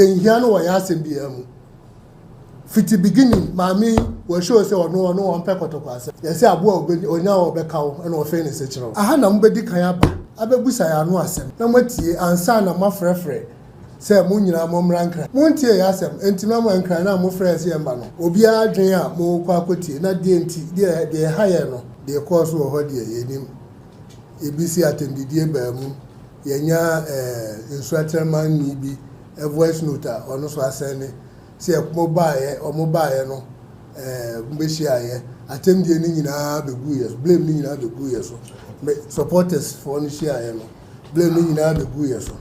hia no wa ya asem bia mu fiti beginning maami we show say ono on pe Kotoko asem ye say abo onya obeka wo na ofe ne se kire aha na mbedi kan aba abebusa ya no asem na matie ansa na mafrefre say mu nyina mo mrankra montie ya asem entima mo nkra na mo frɛ se mba no obi adwen a mo kwa kotie na de enti de haye no de course wo ho de yenim ebisi atendidie ba mu yenya instructor man ni bi a voice note ono so asene se mobile no mbeshi aye atendie ni nyina begu yes blame ni nyina begu yes supporters for ni share aye no blame ni nyina begu yes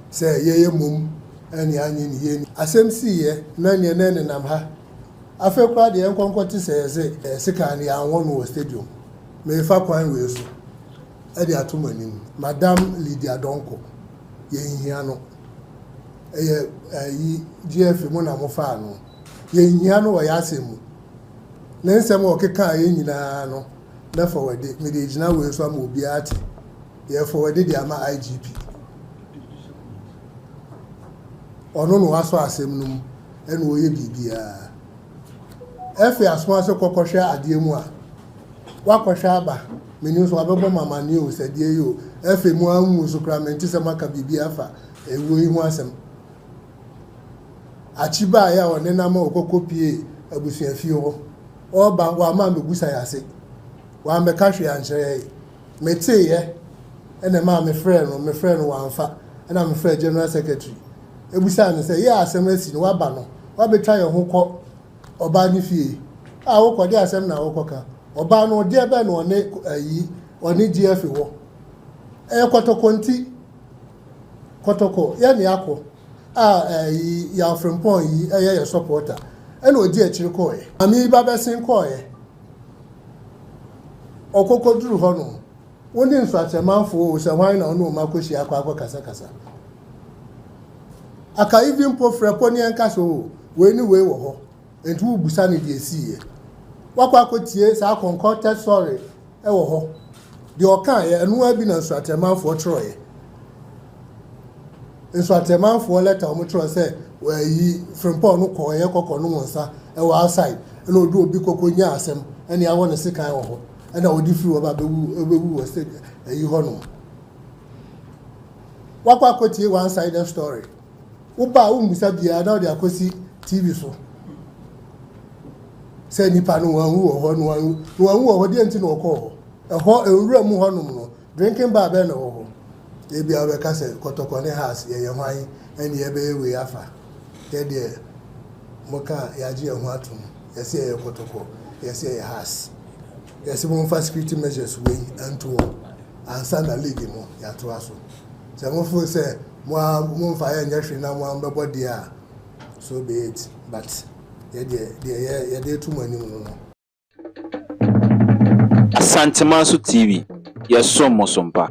se yeye mum ani anyi ni ye ni asem si ye na ne nam ha afa kwa de enkonkoti se sika ni anwo no stadium me fa kwan we so e de atomanim madam Lydia Donkor ye nhia no yi GFA mo na mo fa no ye nhia no wa ya asemu na nsem o keka ye nyina no na forward me de gina we so am obi ati ye forward de ama IGP ono no aso asem num ene o ye bibia efe asoma se kokohwe ade mu a wakohwe aba menu so abebo mama ni o se de yo efe mu amu so kramenti se maka bibia fa ewo yi mu asem achiba ya one na ma okokopie abusuafie ho oba wa ma megusa ya se wa me ka hwe ankyere mete ye ene ma me frɛ no wa mfa ena me frɛ general secretary ebusa ne se ya asem asi no wa ba no wa betwa ye ho kɔ oba ni fie a wo kɔ de asem na wo kɔka oba no de be no ne ayi one GFA wo Kotoko nti Kotoko ya ni akɔ ya frimpon yi ya supporter ena odi akiri koye ami ba besin koye okokoduru ho no woni nso atemanfo o se hwan na ono makoshi akwa kasa aka even po frepo ni enka so we ni we wo ho entu ubusa ni de esiye wakwa akotie sa concoct sorry wo ho de okan ye enu abi na nso atemanfo troye nso atemanfo letter o motro say yi frimpon no koye kokko no monsa e wa outside na odu obi kokko nya asem ene awo ne sekan wo ho ena odi free wo ba bewu wo say yi ho no wakwa akotie one side story uba umusa bia na odi akosi TV so say nipa no wan wo ho no wan wo ho de enti no ko ho ewura mu ho no no drinking bar be no ho ebi abeka se Kotoko ne house ye hwan eni ebe ewe afa ye de moka yaji ho atum ye se ye Kotoko ye se ye house ye se mo fa security measures we anto ansana league mo ya to aso se mo fo se mo fa ye nyahwe na mo ambebo dia so be it but ye de too many no Asante Manso TV yesomo sompa.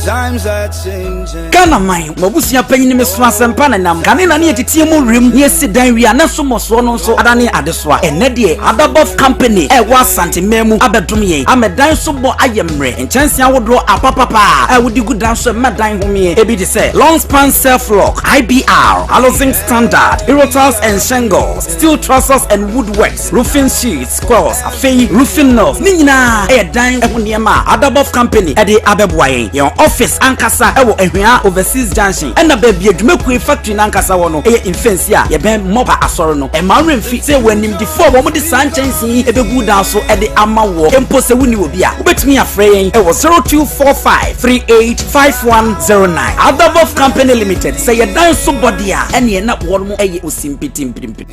Times are changing. Ghana mine, mabusia panyin me so asempa na nam. Kane na ne etitie mu rem, ne sidan wi anaso moso no so adane adesoa. Ene de Adabov company e wa Asante memu abedum yen. Amedan so bo ayemre. Enchanse awodo apapapa. E wodi gudan so medan homie. Ebi de say long span self lock, IBR, housing standard, irotals and shingles, steel trusses and woodworks, roofing sheets, squares, afei roofing nails. Ni nyina e dan e honiema Adabov company e de abeboaye. Yon office ankasa ewo ehwea overseas junction ena baby adwumaku factory nankasa wo no eye infensi a ye ben moba asoro no e ma remfi say wanim di fo wo de sanchensi ebegu dan so e de ama wo empo se wuni obi a obetumi afre yen ewo 0245385109 Adabov company limited say ye dan so body a ene na wo mo eye osimpitimpirimpi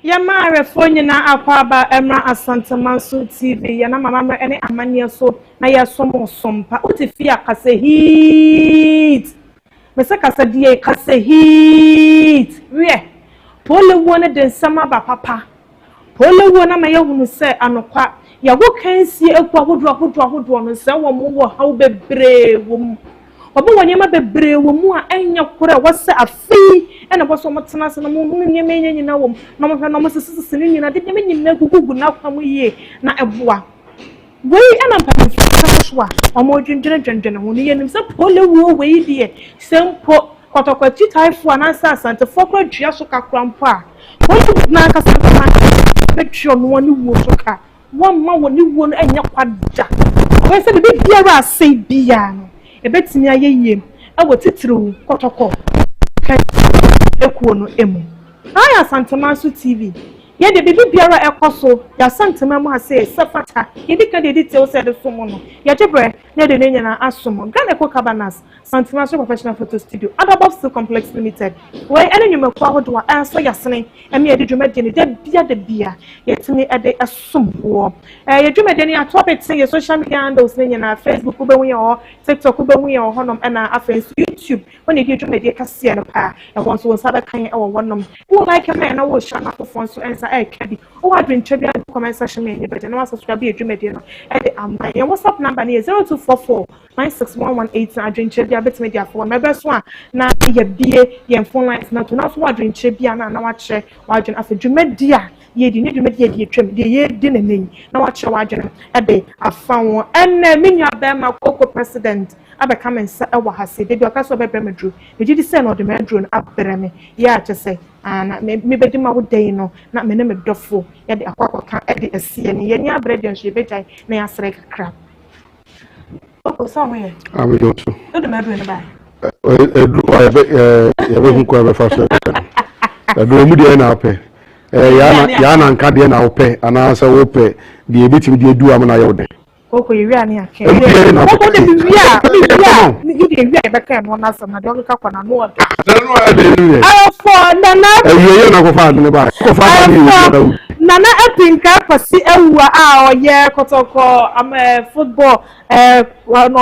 Yama refonye na akwaba emra Asante Manso TV yana mama ene amane so na ya somo sompa otifi akase hit mese kase die kase hit we pole wona de sama ba papa pole wona ma yehunu se anokwa ya wo kansie ekwa hodo no se wo mo wo haw bebre wo mo obo wonyema bebre wo mu a enya kore wose afi ena boso motena se no mu nyema nyina wo no mo hwe no mo sesese nyina de nyema nyina gugugu na kwam yie na eboa wei ena mpamfo so omo dwendwene ho ne yenim se pole wo we die sempo Kotoko typhoon and Asante for dua so kakrampa what na kasanta make no one wo so ka one ma woni wo no enya kwada we say be biara say bia no e betimi ayeyem e wo titiriw Kotoko kan ekuo no emu aya Asante Manso TV ye de bibi biara ekoso ya Asante Memu ase sefata ye di kan de details say de somo no ye jebre ne de nyana asomo Ghana Ko Cabanas Asante Manso Professional Photo Studio Adabov Steel Complex Limited where any nyuma kwa hodo answer yasene emi ye de dwumade ne de bia ye timi e de asomwo ye dwumade ne atopet say ye social media handles ne nyana Facebook ko be hu ye ho TikTok ko be hu ye ho honom na afenso YouTube when ye dwumade kase no pa e won so sabe kan e wo wonom wo like me na wo share na phone so kadi o wadrin chebia comment section me but no subscribe be adwumade no e de amba your WhatsApp number ne 0244 96118 adwin chebia betime dia for me beso a na ye bie ye phone lines na to na so wadrin chebia na wa kire wadwin afadwumade a ye di ne dwumade ye twem de ye di neneni na wa kire wadwin e de afa won enne minya be ma koko president abeka mensa e wa hase de bi okaso be bremedru me gidi se no de medru no abreme ya chese ana me bedi ma wo dey no na me ne me dofo ye de akwakwa e de asie ne ye ni abrede nso be jai na ya sere kakra o so mo ye ami do to do de medru no ba ye be hu ko be fa so do mu de na ape ya na nka de na ope ana sa wo pe de ebitimi de du am na ye wo de Koko yewia ni ake. Koko de biwia. Ni de yewia e beka no na asam na de okeka kwa na no odo. No ade. Afọ nana. Ye na ko fa ne ba. Ko fa ni. Nana Apinkrah kwasi ewua a oye Kotoko football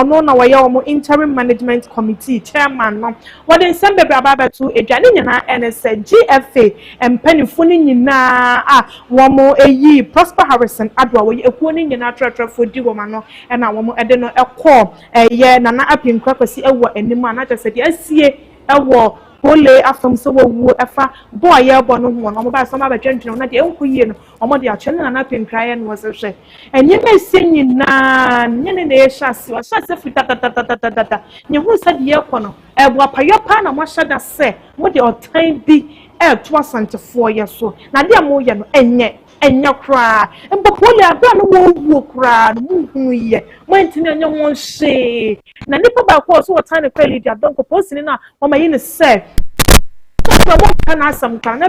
no na waye omo interim management committee chairman no. Wode nsembe bra ba to edwane nyina NSA GFA empanifo ni nyina a womo eyi Prosper Harrison adwa waye ekuo ni nyina trɛtrɛfo di wo ma no na womo ede no ekɔ ye Nana Apinkrah kwasi ewua anim a na kyerɛ de asie ewo Pole afam so wo efa boy ye bo no ho no mo ba so ma ba twentwene na de enko yie no omo de atwe na Nana Apinkrah ye no wo se hwe enye na senyi na nyene na ye hyase wa hyase fita tata nye hu sa de ye kɔ no ebo apayopa na mo hyada se mo de otan bi to Asantefo ye so na de mo ye no enya kra mbopole abra no wo kra no hu ye mo ntine anya won hye na nipa ba ko so otan na Lydia Donkor posini na o ma yin se so mo kana asam kan na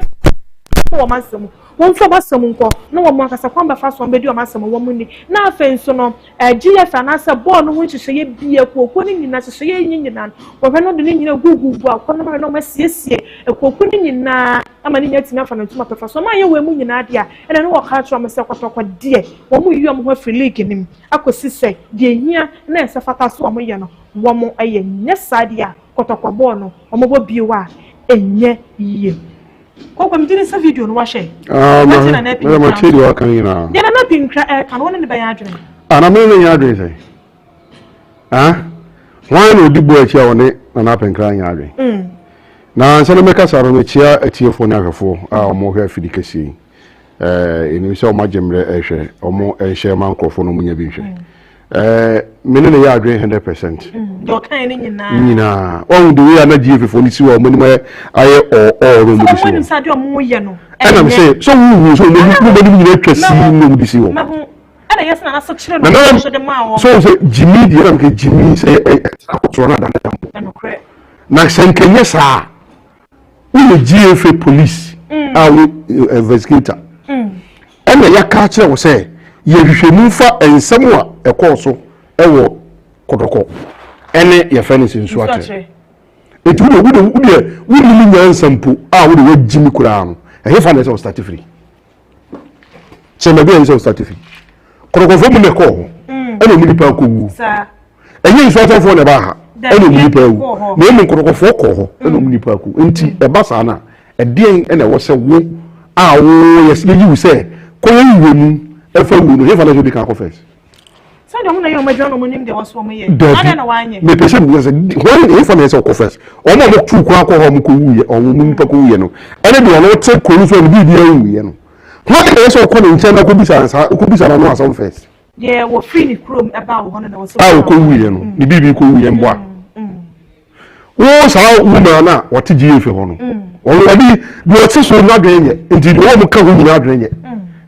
wo masam won fo basam nko na wo mo akasa kwamba fa so mbedi wo masam wo munni na afenso no GFA na se ball no ho hyehyɛ ye bie ko ni nyina hyehyɛ ye nyina wo hwe no de ni nyina gugugu akɔ na ma no masiesie ekoko ni nyina ama ni nyati na fa no tuma pefa so ma ye we mu nyina de a ene no wo ka tro am se Kotoko de wo mu yi am ho afri league nim akosi se de hia na se fata so wo ye no wo mo aye nya sade a Kotoko ball no wo mo bo bie wa enye yie Koko mtini sa video no washe ma tell you kan yina de Nana Apinkrah kan wona ne ba ya adwene ana me ne ya adwene sai why no dibo achi a woni Nana Apinkrah ya adwene na nse no meka saro me chia atiefo na hwefo a mo hwe afidi kasi eni se o majemre ehwe omo ehye mankofo no munya bi hwe mene ne ya adwene 100% do kan ni nyina on de we na GFA ni si wo mo ni aye o ro mo di si wo sa de o mo ye no ana me say so wu so mo ni nyina twasi no mo di si wo ana yes na so kire no so de ma wo so Jimmy di am ke Jimmy say akotro na da na senkenye sa wo GFA police a wo investigator ana ya ka kire wo say ye hwehwemu fa ensem a ekoso ewo Kotoko ene ye fenisi nso ate etu wo ni nyansampo a wo de wagimi kura no e fa na se start free se me be se start free Kotoko fo mu ne ko ene mu nipa ko wu sa enye nso ate fo ne ba ha ene mu nipa wu na emu Kotoko fo ko ho ene mu nipa ko enti e ba sa na e den ene wo se wo a wo yes ye wu se ko ye mu e fa wu no e fa na so bi kan ko first so de na yo madwa no munim de waso mo ye ana na wanye me pese mu se when if na se confess o mo tu kwa ko ho mo ko wuye o mo mpa ko wuye no ene de no te ko so no bi bi wuye no what dey so ko ni nche na ko bisa na no asam first Yeah, we're free chrome about one and also. Ah, ko wi no. Ni bibi ko wi mboa. Wo sa woman na what GFA ho no. Already do what so na dwenye. Nti do mo ka ho nyina dwenye.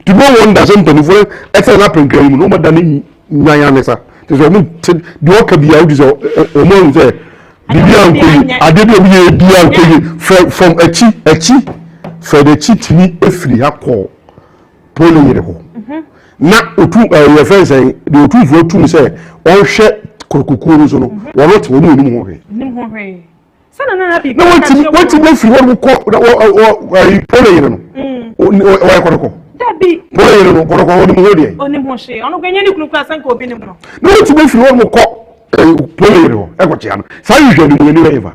To no one doesn't know for extra Apinkrah no more than nyanya nesa. There's a mo do ka bia wo diso o mo nze bibia nko ade bi obi e bia nko from echi for the chitini efiri akọ pole yere ho na otu your friend say the otu for otu say on hwe kokokoro so no won te won nim ho hwe sana na bi no what be free won ko pole yere no o kokoko dabi pole yere no kokoko won nim ho de onim ho hwe ono ganya ni kunu kwa sanka obi nim no no what be free won ko pole yere ho e ko tia no say you hwe ni ni eva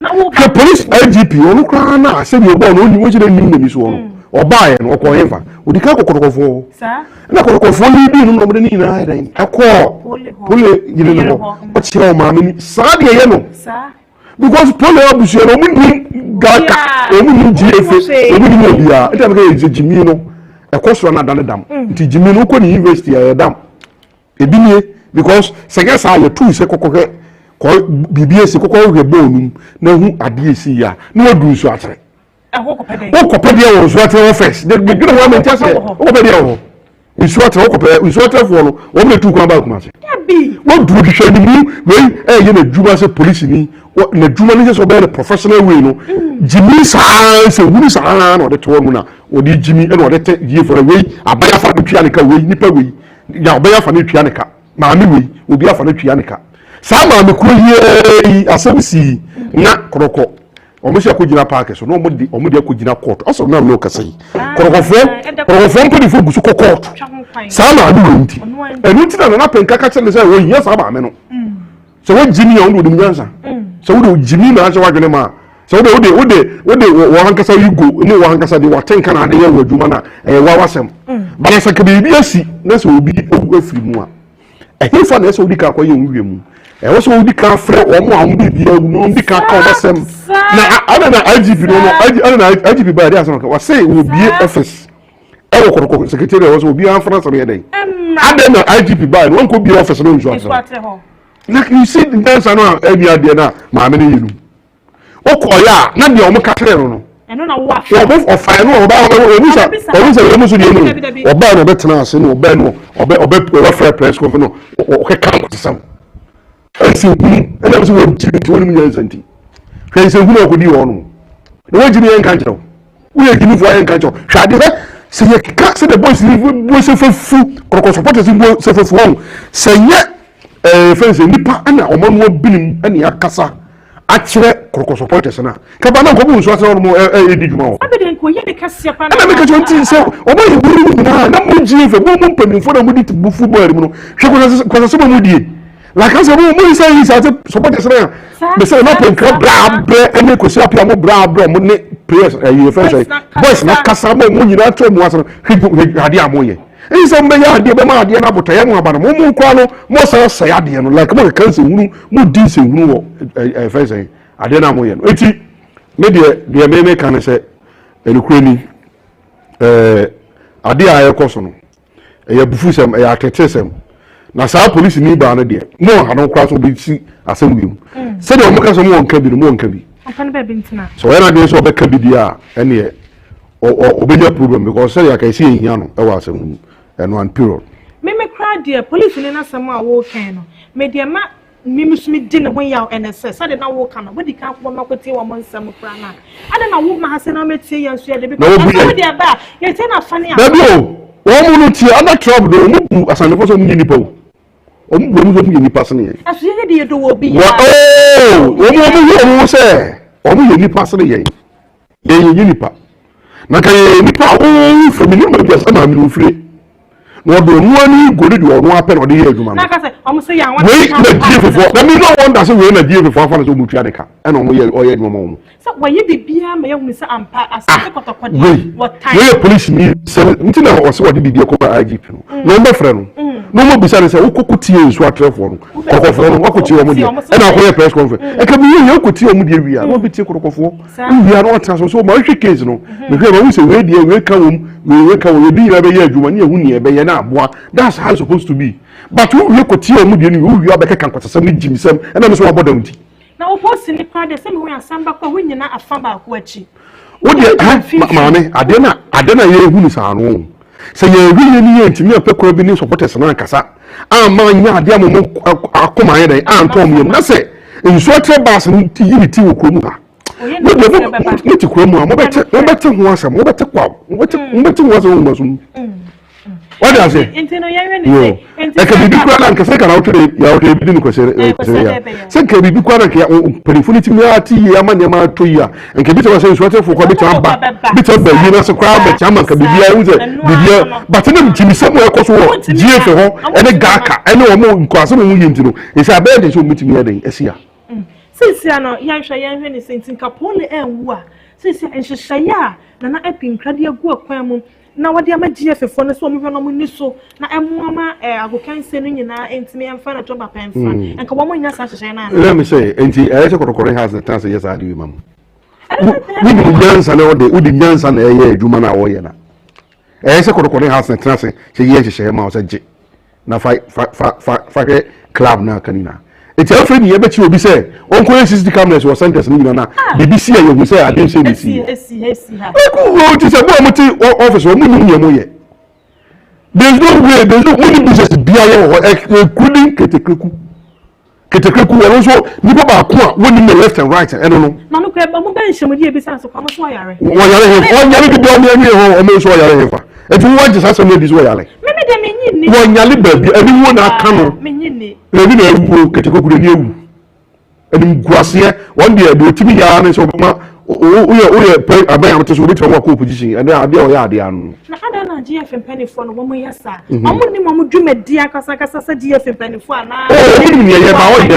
the police IGP onu kra na say you born onu wo jire nim na mi so onu obaye no ko eva odika kokokofo sa na kokokofo ni bi no mo ni na dan akọ pole yire no o chira o ma mi sa de ye no sa because pole abusu no mo ni gaka o mo ni GFA o mo ni bia e tam ka jimi no e ko so na dan dam nti jimi no ko ni university ya dam e bi nie because sege sa ye tu se kokokwe ko BBS kokko we bonu na hu ade esi ya na wadu so atere okopede wo so atere office de gbe wa me tase okopede wo isu atere okopede isu atere fo no wo me tu kwa ba kuma se bi wo du hwe ni mu we ye na djuma se police ni na djuma ni so be professional way no jimi sa se wuru sa na de to mu na wo di jimi e na de te ye for we abaya fa de twa ne ka we nipa we ya abaya fa ne twa ne ka ma mi we obi afa ne twa ne ka sama me ko ye asabisi na koroko o mo se ko gina park so no mo di ko gina court aso na no kasai koroko mpo di fo gusu ko court sama adu nti enu nti na Apinkrah ka chele say wo yin sama me no so wo jimi ya ndo nyansa so wo jimi na aso wadwene ma so wo hankasa yugo mu wo hankasa di watenka na de ye wadwuma na wa wasem bana sa ka bi asi na so obi afiri mu a ehifa na so odika akoye onwie mu e wo so odika frɛ o mo am bibia no odika ka o basem na ana na IGP no ana na IGP ba dia so ka wa say obi office e wo koroko secretary wo so obi an France me dey ana na IGP ba no ko bi office no nso aso na you see the answer no e bia de na ma me ne yenu o ko ya na de o mo ka tere no eno na wo afa o fa no o ba o bisa o muso die no o ba no betena ase no o ba no o fair press conference no o ke kan tsam ese ena so wo jiri to ni nya Asante hwe se hu na ko di wo no wo jiri en kan kero wo ye jiri fo en kan kero hwa de se ye ka se the boys ni bo se fu koroko support se bo se fu won se ye fense nipa ana o mo binim ani akasa akire koroko supporters na ka ba na ko bu nso ase no di djuma o abeden ko ye de kasia pa na me ka jonti se o mo yiburu na mo GFA mo mpamifo na mo di bu football mu no hwe ko so mo die la ka se mo say yi sa supporters na me say na Apinkrah bra ene ko sia pia mo bra mo ne players you fense boys na kasa mo nyina to mo ase hwe ade amoye isa mbe ya ade be ma ade na botaye mo aba no mo kwa no mo say ade no like mo ka se hunu mo di se hunu wo fense ade na mo ye no eti me de me kan se elukreni ade a ye koso no ya bufu sem ya tetesem na sa police ni ba no de mo ha no kwa so bi si asem wi se de mo ka so mo nka bi no mo nka bi akan be bintina so yana de so be ka bi dia ene o be problem because say ya ka si ehia no e wa asem and one period me crowd there police ni na sam a wo kan no me de ma mimusumi di ne ho ya NSS ade na wo kan no bodi kan ko ma kwete wo monsam kra na ade na wo ma hase na metie ya nso ya de bi ko de ba ye te na fane a wo mu no tie ana trouble do mu bu asane ko so mu nipa o mu bu mu nipa sene ye aso ye de do wo bi ya wo mu se o mu nipa sene ye ye nipa na ka ye nipa o family ma bi asama mi ofire no do mu ani gori do no apɛ no de ye adwuma na ka se o mu se ya wan we na GFA na me no wonder say we na GFA fa na so mu tua de ka ɛna o mu ye o ye adwuma mo so we ye bibia ma ye hu se ampa Asante Kotoko de what time we police ni se ntina o se wo de bibia ko ba IGP no no frɛ no mo bisa se wo kokutie nso atrefo no kokofo no wakotie o mu de ɛna ko ye press conference e ka bi ye kokutie o mu de wi a no bi tie kokofo wi a no tra so ma hwe case no me hwe ma wo se we de we ka wo we can we be here you money who be na aboa. That's how it's supposed to be. But we look at you mu you abeka kan kwata sam jim sam and am so aboda nti. Na wo post ni kwa de sem we asamba kwa hu nyina afa ba ko achi. Wo de maame ade na ye hu ni sa no. Say ye wi ni ye ntimi apekora bi ni supporters na nkasa. Ama nya ade am akoma ye den antom yem na say nso trebas nti yi ti wo kromu ha. Mo ti kromu ha mo bete ho asam mo bete kwa mo bete ho asam mo so. What does it? Intino yare ni. E ka bibi kwa na nkasa ka na wo tire ya wo tire bi ni ko se ya. Se ka bibi kwa na ka perifunity mi ati ya ma ne ma to ya. Nke bi to say nso te fo ko bi to aba. Bi to ba yi na so kwa ba chama ka bibi ya uze bibi but na mtimi sam e ko so GFA ho e ne gaka e ne wo mo nkwase mo yinti no. E say abeg de so mtimi ya den esia. Sisi ano yanhwa yanhwe ni sentin kapole enwu a sisi enhyehyaya na na Apinkrah de agu akwan mu na wode ama GFA fo ne so mo hwe no mo ni so na emuama agokanse no nyina entimi emfa na toba penfa enka wo mo nya sa hyehyaya na let me say enti ese korokore has the chance yes adi mam we di nyansa na odi nyansa na eye adwuma na wo ye na ese korokore has the chance se ye hyehyaya ma o se je na fa club na kanina. It's a friend you bet you be say, Uncle CCTV cameras was sent us in na BBC and you say I didn't say this. Yes. Oh, it is a moment office or money. There's no way, there's no only business to be a couldn't Kotoko also nipa ba ko woni the left and right I don't know. Na no kwa ba mo ben hyemude bi sanso kwa mo so yare. Wo yare bi do me ho o me so yare hefa. E tu wo jisa so me bi so yare. Me de me nyini. Wo nyale ba bi ani wo na aka no. Me nyini. Ebi na ewu Kotoko kure ni ewu. Eni guase one day do timi ya na so ma o aban am to so bi to mo ko position and ade o ya ade anu. Na ada na GFA penifo no mo yesa. Omo ni mo dwumadi akasa sa GFA penifo ana. Ni ye ba o de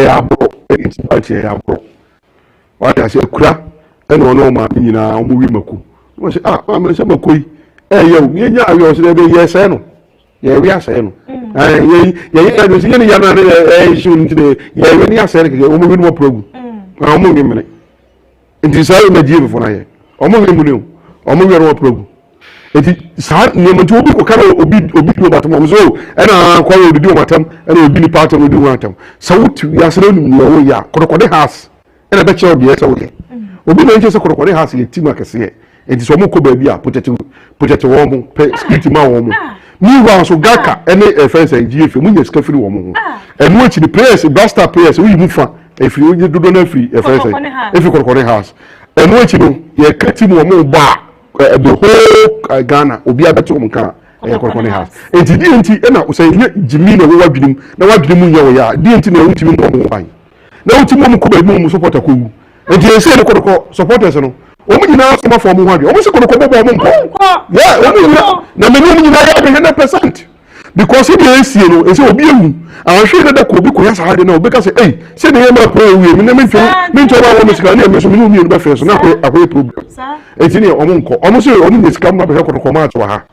abro it's about ye abro. What I say kura e no no ma nyina omo wi maku. Mo say ma se makoi ye nya ayo se be ye se no. Ye wi ase no. Ye no se ye ya na issue ntide ye wi ni ase no omo wi no program. Omo wi mene. Nti sai na GFA fo na ye. Omo wi mu ne o. Omo wi no program. Eti sa ne mo to obi ko kara obi do batom so e na kwa obi do batom e na obi ni patom obi do batom sa wutu ya sere nu wo ya korokode house e na be che obi e sa wo ye obi na nche se korokode house ye timu akese ye enti so mo ko ba bi a potete wo mo skiti ma wo mo ni wa so gaka e ne fence GFA mu nye skafiri wo mo e no chi ni players blaster players wo yi mu fa e firi wo do na firi e fence e firi korokode house e no chi no ye kati mu wo mo ba the whole Ghana obi abeto mka korokone house enti na say jimi na wo wadwunim na wadwunim nya wo ya di enti na wutimi mo ban na wutimi mo ko ba mu supporter ko wu enti ese ne koroko supporters no o mu nyina so ma fo mo hwadwe o mu se koroko bo mo nko yeah o mu nyina na me mu nyina ya 100% because if you see no ese obi ewu ahwe na ko obi ko ya sa hade na obi ka say eh se ne ma pro wi me na me ntwa ba mo sika na me so me no mi ba fe so na akwe problem eti ne omo nko omo se oni ne sika ma be ko ma atwa ha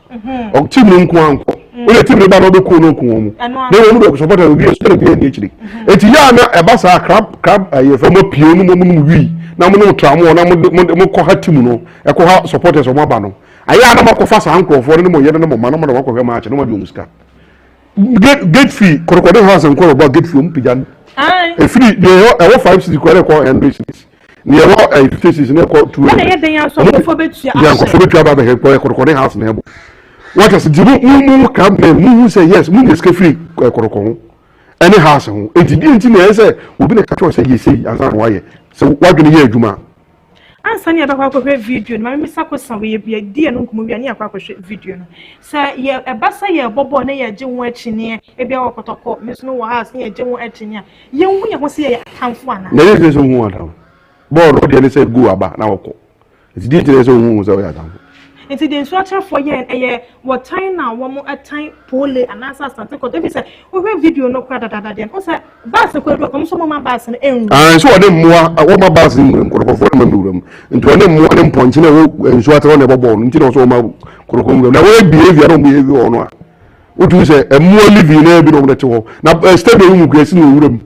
o team no nko anko o le team ne ba no be ko no nko omo na wo mu do support obi so na be ni chiri eti ya na e ba sa crab aye fa mo pie no mo wi na mo no tramo na mo ko ha team no e ko ha supporters o mo ba no aya na mo ko fa sa anko fo no mo ye no mo ma no mo ko hwe ma ache no mo de omuska gate fee korokode house and call about gate fee pijan e free dey 560 ko and business ni e 56 na ko 2 na ye den aso ko betua ya ko betua ba be ko korokode house na ebo what is the mu come mu say yes mu dey free korokon any house ho enti na say obi na catch say yes ansan wa ye so wadwene ye adwuma Ansani abakwa kwa video no me sako sawe ye bia die no nkomo bia ne akwa kwa video no sa ye ebasa ye bobo na ye gye ho akini e bia Kotoko meso no house ne ye gye ho akini ye hu ye ho se ye tamfo ana na ye so hu adam ball o de ne say go aba na woko iti die tire so hu so ya tamfo enti den so acha for ye what time na wo mo atan pole anasa Asante ko debi say wo video no kwa dada den o say bus ko do ko so mo ma bus no enru so wo de moa wo ma bus ni korokofo na manduram enti wo de moa de ponchi na wo so atra na bobo no enti no so ma korokofo na wo behavior no behavior no a wo tu say moa live na bi no mo de te ho na stable mu kwesi no wuram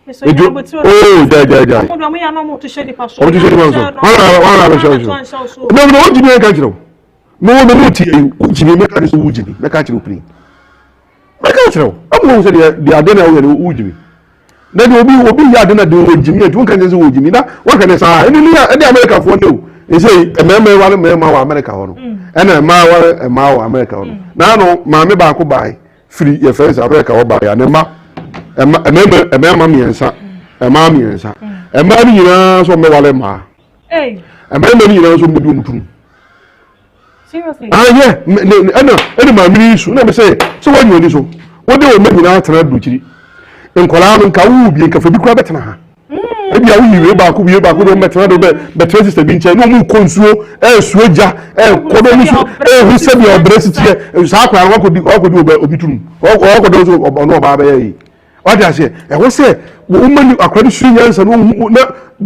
oh ja mo do ya no mo to shedi paso no what you mean can you no ti ujimi meka so ujimi meka kire opini meka kire amu so de ade na wo ujimi na de obi ya ade na de ujimi etu kan se ujimi na wa kan sa eni America fo no e say ememe wa emema wa America ho no ena ema wa America ho no na no ma me ba ko bai free your friends America wo bai ya ne ma emema miensa ema miensa ema ni nyina so me wale ma emema ni nyina so mudu mutum. Seriously? Yeah. Any my ministry. Let me say. So what you do so? What they will make you now try to do? In Kolam, Kawu, be a cafe, be quite better. Maybe I will back, we back, we don't matter, but register being no more consul, Swaja, who said your breast here, and Saka, what could do Obitum, or those of no Baba. What I say, I was say, woman, are quite serious and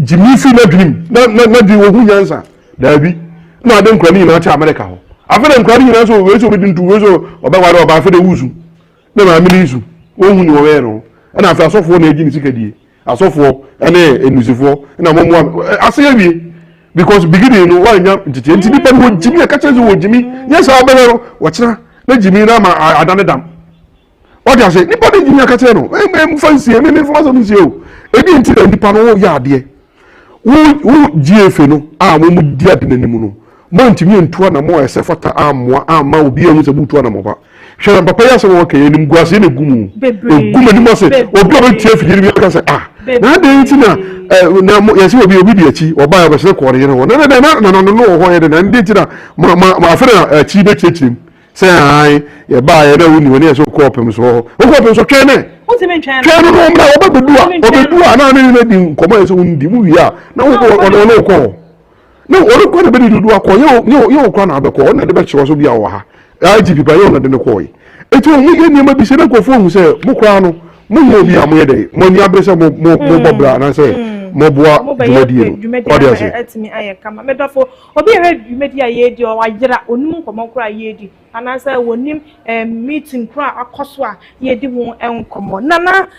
Jimmy feel a dream, not the woman answer. There be. No, I don't cry in America. I feel I'm crying in also, we didn't do so about for the Wuzu. No, I'm Milizu, one who know, and I felt so for an agency. I saw for any musical, and I'm one. I say, because beginning, why not? Depend with Jimmy, I catch with Jimmy. Yes, I'll be watching. Let Jimmy, I done it. What I say, nobody Jimmy Catano, I'm fancy, I'm for some you. I didn't tell the panel yard, dear. Who GFA no, we would dear in the moon. Montimi ntua na mo esefata amma obi enu se butu na mo ba hwe papa ya se wo ke enim guase na gumu eguma ni mo se obi obi tie firi bi ka se na de nti na ya se obi di achi oba ya be se ko re no no ho ye de na ndi nti na ma afere achi be chechim se ai ye ba ye na wuni woni so ko opem so twene Ultimate channel. Twene no mra obedua na ni di nkomo ye so ndi mu wi a na wo ko no, what going to be do a call you crown out the call, and the best was be our IGP by owner than the coy. It will make any maybe say, go for who say, Mokrano, Mo be a mere, Monia Bessa, Mobra, and I say, Moboa, at me, I come. Metaphor, or be heard you made your yedi or I did a unum from Okra yedi, and I say, when him meeting cry a coswa, yedi won't come on. Nana.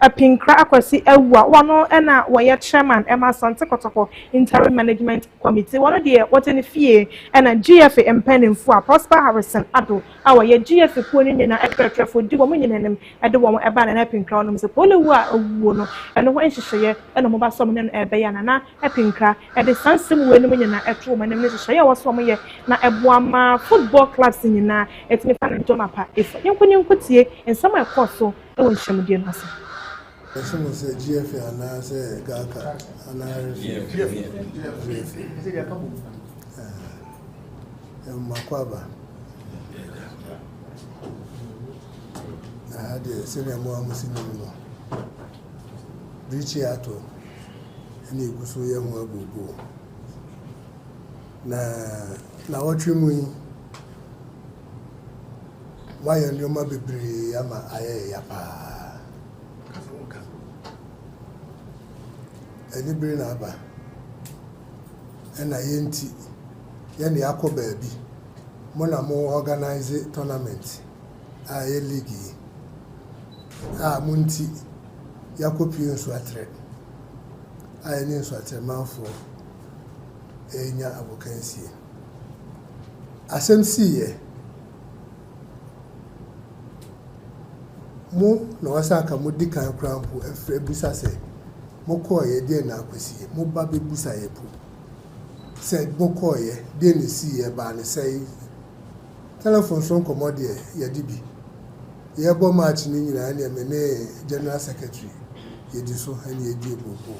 Apinkrah akwasi ewa wano ena waya chairman Asante Kotoko interim management committee wano de what in fie ena GFA empanimfo Prosper Harrison ado awa ye GFA ko ni na ekretrefo di wo munyenem ede wo eba na Apinkrah no se pole wo a owo no eno ho enhyehyeye ena mo ba som ne ebe ya na Apinkrah ede sansem wo ni munyena etro manem ne hyehyeye wo som ye na eboama football clubs nyina etimi fa na mapa efa yenkotie ensam ekoso e wo nhyemdie no ase. Someone said GFA and I say Gaka and I Makwaba. I had a senior more Muslim. Richiato and he was so young. Go. Now, what you mean? Why are you my baby? I'm a yapa. Any brain aba and I ain't yani yako baby mona mo organize tournament league munti yako pio swatre ni swatre manfo enya abokansie asem siye mo na wasaka mo dikan krampo efre busa se moko ye de na akwesi mo ba be busa ye po se moko ye de ne si ye ba ne sei telephone so komode ye dibi ye bo match ni nyina na me ne general secretary ye di so ani ye di bobo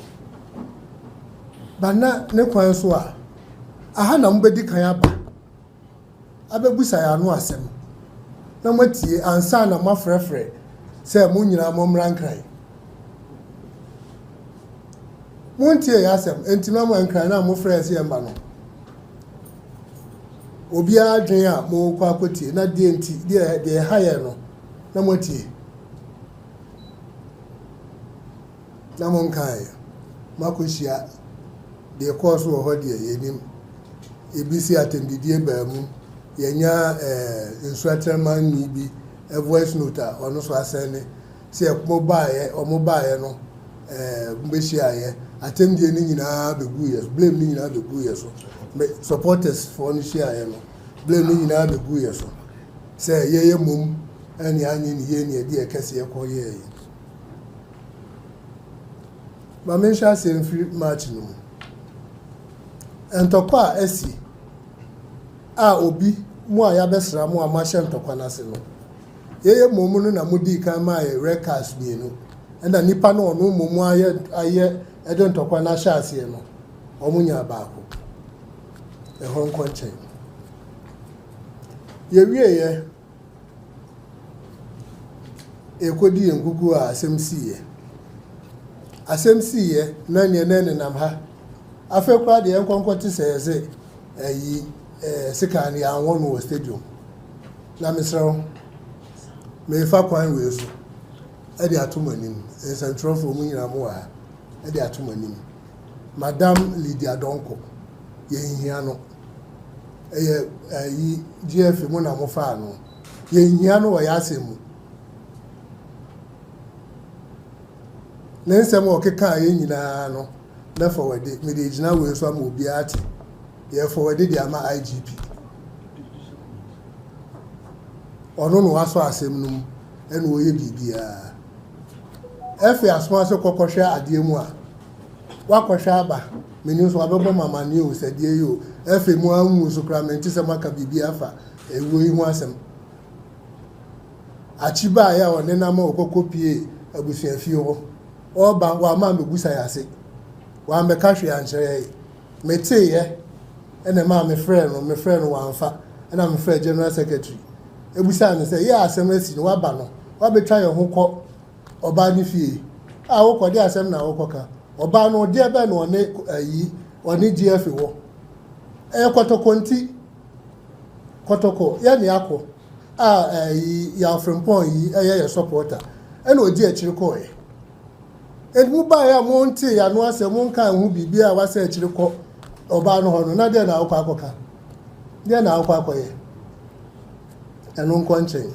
bana ne kwan so a aha na mo be di kan aba abebusa ya no asem na matie ansa na mafrefre se mo nyina mo mrankran Montie yasem entima mo nkran na mo frɛse yɛ mba no obi adwen a mo kwa akotie na de enti de ha yɛ no na motie na mo nkai makohia de course wo hɔ de yenim ebisi atendidie ba mu yenya instructorman ni bi a voice note ono so asene se mobile no mbehia ye attendie ni nyina begu yes blame ni nyina begu yes so supporters for ni share ye no blame ni nyinaa begu yɛ so sɛ yɛyɛ mom ɛne anye ne yɛ ne adi ɛkɛse yɛkɔ yɛ yi ma menhyɛ asɛ mfiri march no mu ntɔkwa a asi a obi mu a yɛabɛsra mu a mahyɛ ntɔkwa no ase no yɛyɛ mom no na mudi kan ma yɛ records mienu ɛna nipa no ɔno mom ayɛ ɛde ntɔkwa no ahyɛ aseɛ no ɔmo nya baako ɛhɔ nkɔ nkyɛn yɛwie ekodi yɛn gugu a asɛm siiɛ na ne nam ha afɛ kora deɛ nkɔnkɔ te sɛ yɛsɛ ayi sika ne anwɔ no wɔ stadium na mesrɛ wo mefa kwan wei so ɛde atom anim nsɛntwerɛfoɔ mu nyina mo wɔ ha ɛde atom anim madam Lydia Donkor yɛnhia no ɛyɛ ayi GFA mu na mo faa no yɛnhia no wɔ yɛ asɛm mu ne nsɛm a ɔkeka yɛ nyinaa no na forward me de gyina wei so ama obiara te yɛ forward de ama IGP ɔno no waso asɛm no mu ɛna ɔyɛ biribiara ɛfɛ asoma so kɔkɔhwɛ adeɛ mu a wakɔhwɛ aba meni nso abɛbɔ mama ne o sɛdeɛ yi o ɛfɛ mu ahu so kora mente sɛ maka biribi afa ɛwɔ yi ho asɛm akyiba a yɛ a ɔne nam a ɔkɔkɔ pie abusuafie hɔ ɔba wama mebusa yɛ ase wambɛka hwee ankyerɛ meteyɛ ɛna ma mefrɛ no wamfa ɛna mefrɛ general secretary ebusa ne sɛ yɛ asɛm asi no waba no wabɛtwa yɛ ho kɔ ɔbaa ne fie a wokɔ de asɛm na wokɔka ɔbaa no deɛ bɛ no ɔne GFA wɔ ɛyɛ Kotoko nti Kotoko yɛ ne akɔ a yɛ afrempɔn yi ɛyɛ yɛ supporter ɛna odi akyiri kɔɛ edmu ba ya mo nti ya no asɛ mo nka ho bibia a wasɛ akyiri kɔ ɔbaa no hɔ no na deɛ na akɔ akɔka deɛ na akɔ akɔyɛ ɛno nkɔ nkyɛn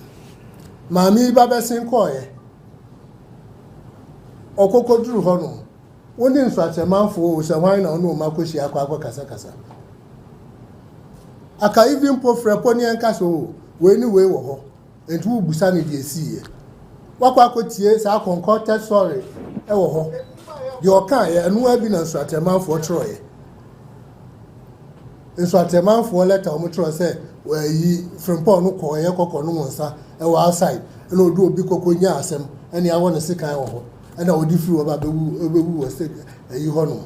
maame ba bɛsen kɔɛ ɔkɔkɔduru hɔ no woni nsuakyɛmanfoɔ sɛ hwan na ɔno ma kɔhyia akɔ kasa aka even po frɛpɔ ne ɛnka so wei ni wei wɔ hɔ nti wo busa ne deɛ siiɛ wakɔ akɔtie saa concocted sorry ɛwɔ hɔ deɛ ɔka yɛ ɛno abi na nsuakyɛmanfoɔ trɔɛ nsuakyɛmanfoɔ lɛta ɔmo trɔ sɛ wɔayi frimpɔ no kɔɔyɛ kɔkɔ no nsa ɛwɔ outside ɛna ɔde obi kɔkɔ nya asɛm ɛne awɔ ne sekan wɔ hɔ ɛna ɔde firi hɔ ba bɛwu wɔ sɛ ɛyi hɔ no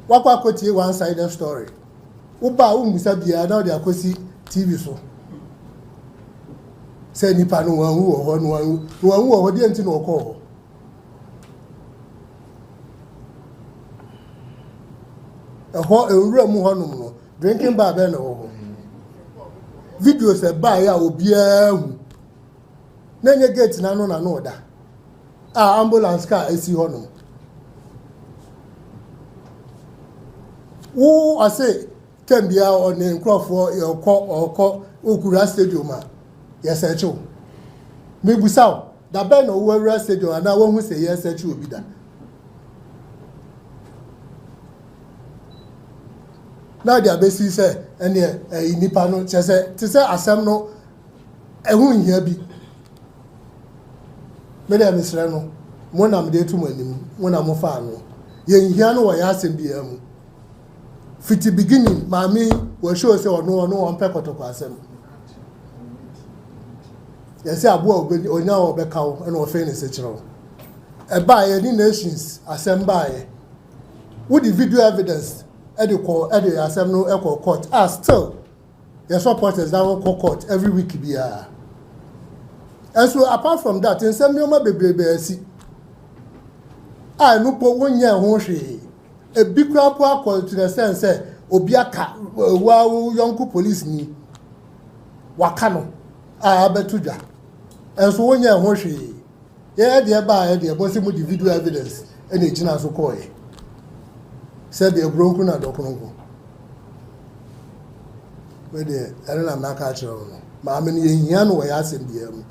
wakɔ akɔtie one sided story woba a wombusa biara na ɔde akɔsi TV so sɛ nipa no wanwu wɔ hɔ no wanwu wɔ hɔ deɛ nti na ɔkɔɔ hɔ ɛhɔ ewura mu hɔnom no drinking bar bɛɛ na wɔ hɔ videos ɛbaa yɛ a obiara hu na nye gate na no ɔda a ambulance car esi hɔnom wo ase kɛmbia ɔne nkurɔfoɔ ɔkɔ okura stadium a yɛsɛkyew mebusaw da bɛn na owura stadium anaa wɔn ho sɛ yɛsɛkyew obi da na de abesi sɛ ɛne nipa no kyɛ sɛ te sɛ asɛm no ɛho nhia bi me de mesrɛ no mo na mede tu mo anim mo na mo fa no yɛ nhia no wɔ yɛ asɛm bi mu fiti beginning maame wɔ show sɛ ɔno ɔmpɛ Kotoko asɛm yɛsɛ aboa onya ɔbɛka wo ɛna ɔfɛ ne sɛ kyerɛ wo ɛbaa yɛ ne nations asɛm baa yɛ wodi video evidence ɛde asɛm no ɛkɔ court still yɛ supporters na wɔkɔ court every week biara and so apart from that nsɛm nneɛma bebrebe asi a ɛno po wonyɛ ho hwee ebi kura po akɔ to the sense sɛ obi aka wa yɔnko police ni waka no a abɛto dwa ɛnso wonyɛ ho hwee yɛ deɛ baa yɛ deɛ bɔsɛ mu di video evidence ɛna gyina so kɔɛ sɛ deɛ bronko na dɔkronko wɛ deɛ ɛne na maka akyerɛ wo no maame no yɛhia no wɔ yɛ asɛm biara mu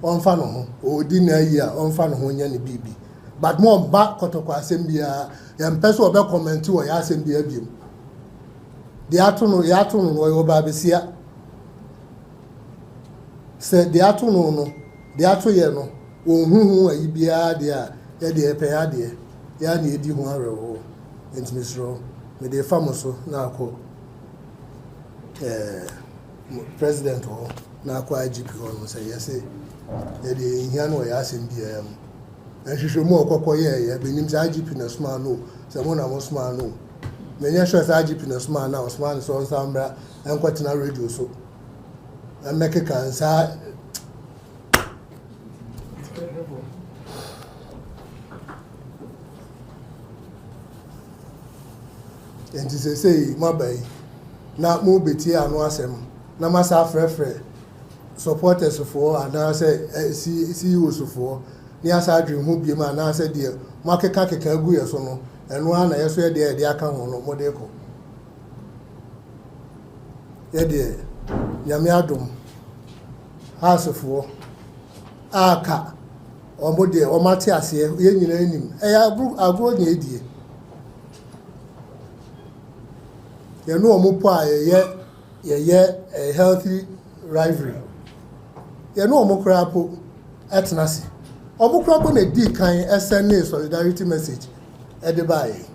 ɔmfa no ho ɔdi na ayi a ɔmfa no ho nyɛ ne biribi but mo ɔmba Kotoko asɛm biara yɛmpɛ sɛ ɔbɛ comment wɔ yɛ asɛm biara biom the atono yatono no yoba besia se the atono no the ato ye no ohunhu ayi bia de a ye de epe ya de ya na edi hu arewo entimisro me de famoso na akọ president o na akọ IGP o no say yes ye de hia no ya asem bia am ehwehwe mu okokọ ye benim say IGP na sma no say mo na mo sma no menya sure say IGP na sma na Osman so sambra enkwatena radio so ameke kan sa enti say mabai na mo beti anu asem na masa frefre supporters for and say CEOs for ni asa dream hu bi ma na say de mo akeka keka gu ye so no enu ana ye so ye de aka ho no mo de ko ye de nyame adom hasefo aka omo de o mate ase ye nyina anim e ya agro nya edie ye no omo po a ye a healthy rivalry ye no omo kra po etnasi omo kra po na di kan SNA solidarity message e de bae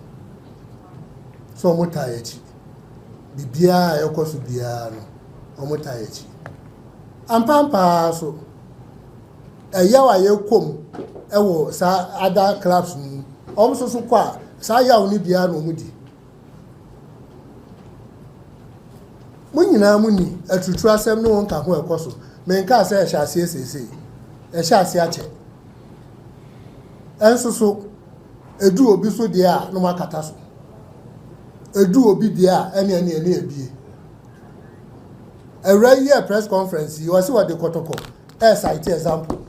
so omo tayechi bibia ekoso bia no omo tayechi ampampa so eyawa ye kom ewo sa other clubs ni omo so kwa sa yawo ni bia no mudi munyina muni atutu asem no won ka ho ekoso menka se ehya ase esese ehya ase ache enso so edu obi so de a no makata so edu obi de a ene ebie a year press conference you see what the Kotoko cite example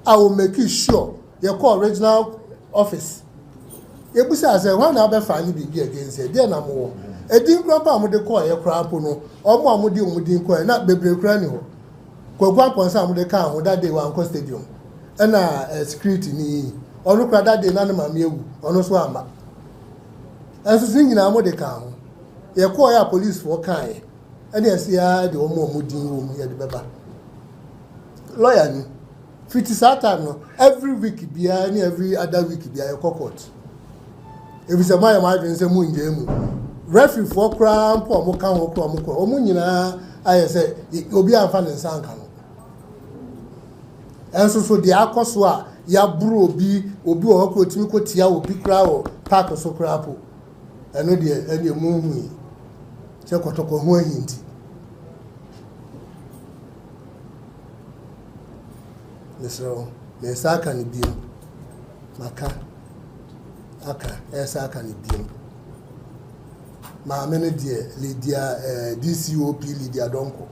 I will make it sure you call regional office you say when na be fani bi against there na mo edin krapa mo de call ye krapo no omo amudi omudi nko na bebre kra ni ho kwakwa ponsa mo de ka ho that day wan ko stadium na security ni onu kra that day na na mama ewu onu so ama enso sin nyina mo de ka ho ye call ya police for kan and yes ya de omo omudi wo ye de beba lawyer ni fiti satan no every week bia ni every other week bia ye court if it's a my imagine say mu nje mu referee for crime po mo kan ho ko mo ko omu nyina aye say obi anfa ne nsanka no enso so de akoso a ya buru obi o ko timi ko tia obi kra o park so kra po eno de ene mu hu se Kotoko ho ahinti Nesro me saka ni bio maka aka saka ni bio ma mene de Lydia DCOP Lydia Donkor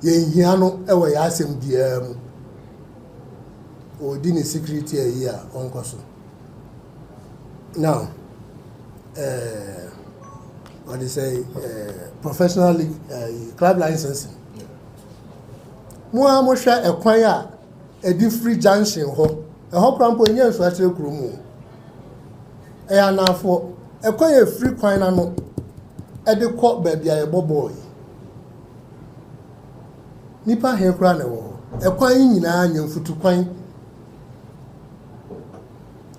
ye hia no ewe ya asem bia mu o di ni security here onko so now what they say professional club licensing mo hwa ekwan a edi free junction ho krampo enye nso atere kuromu e anafo ekwan e free kwan na no edi ko baabi a boboy nipa he kra na wo ekwan nyina anya mfutu kwan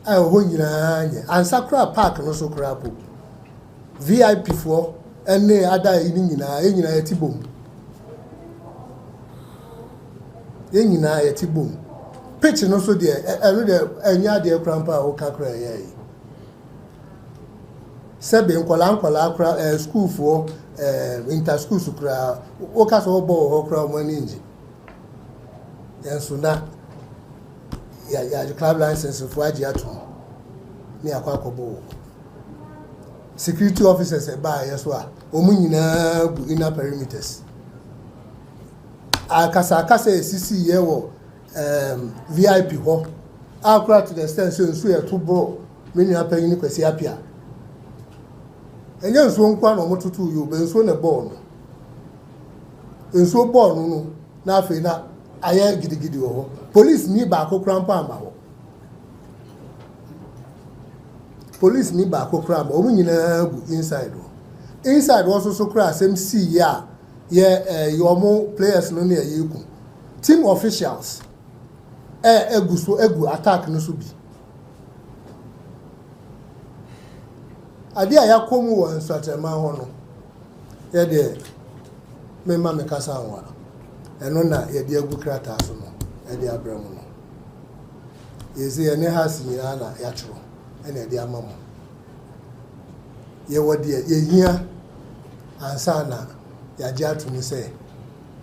a ho nyina anya ansakra park no so krapo VIP for ene ada yi nyina etibom nyina etibom pitch no so de eno de enya de krampa o kakra ye sebe nkola kra school for inter school sukra o ka so bo ho kra mo ninji enso na ya club license for agi atu ni akwa kobo security officers by yeso a omu nyina bu inner perimeters akasa esisi ye wo VIP ho akura to the extent so nso ye to bro menu apanyin kwasi apia enye nso nkwa na omotutu yo be nso na ball no nso ball no na afi na aye gidigidi ho police ni ba akokra mpa ama ho police ni ba akokra ama omu nyina bu inside ho inside also so cry same see yeah your more players no near you team officials egu attack no so bi ade aya komu won swatema ho no ye de me ma me kasa anwa eno na ye de egu krata so no e de abramu no ye se ye ne hasi ni ana ya tro ene de amamu ye wode ye hia ansa na ya je atumi se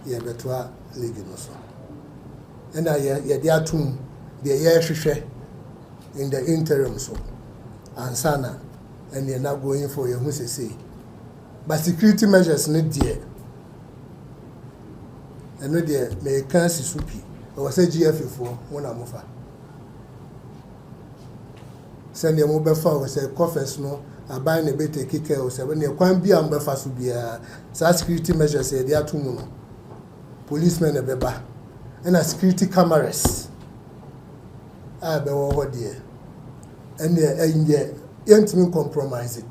ye betwa league no so ena ye de atum de ye hwehwe in the interim so ansa na and you're not going for your who say but security measures need dear and no dear may cancel supi or say GFA for one amofa send your mobile phone say coffers no a buying a bit take care or say when you can't be on befa subia such security measures say they are too no policemen a beba and a security cameras be what dear and yeah yentimi compromise it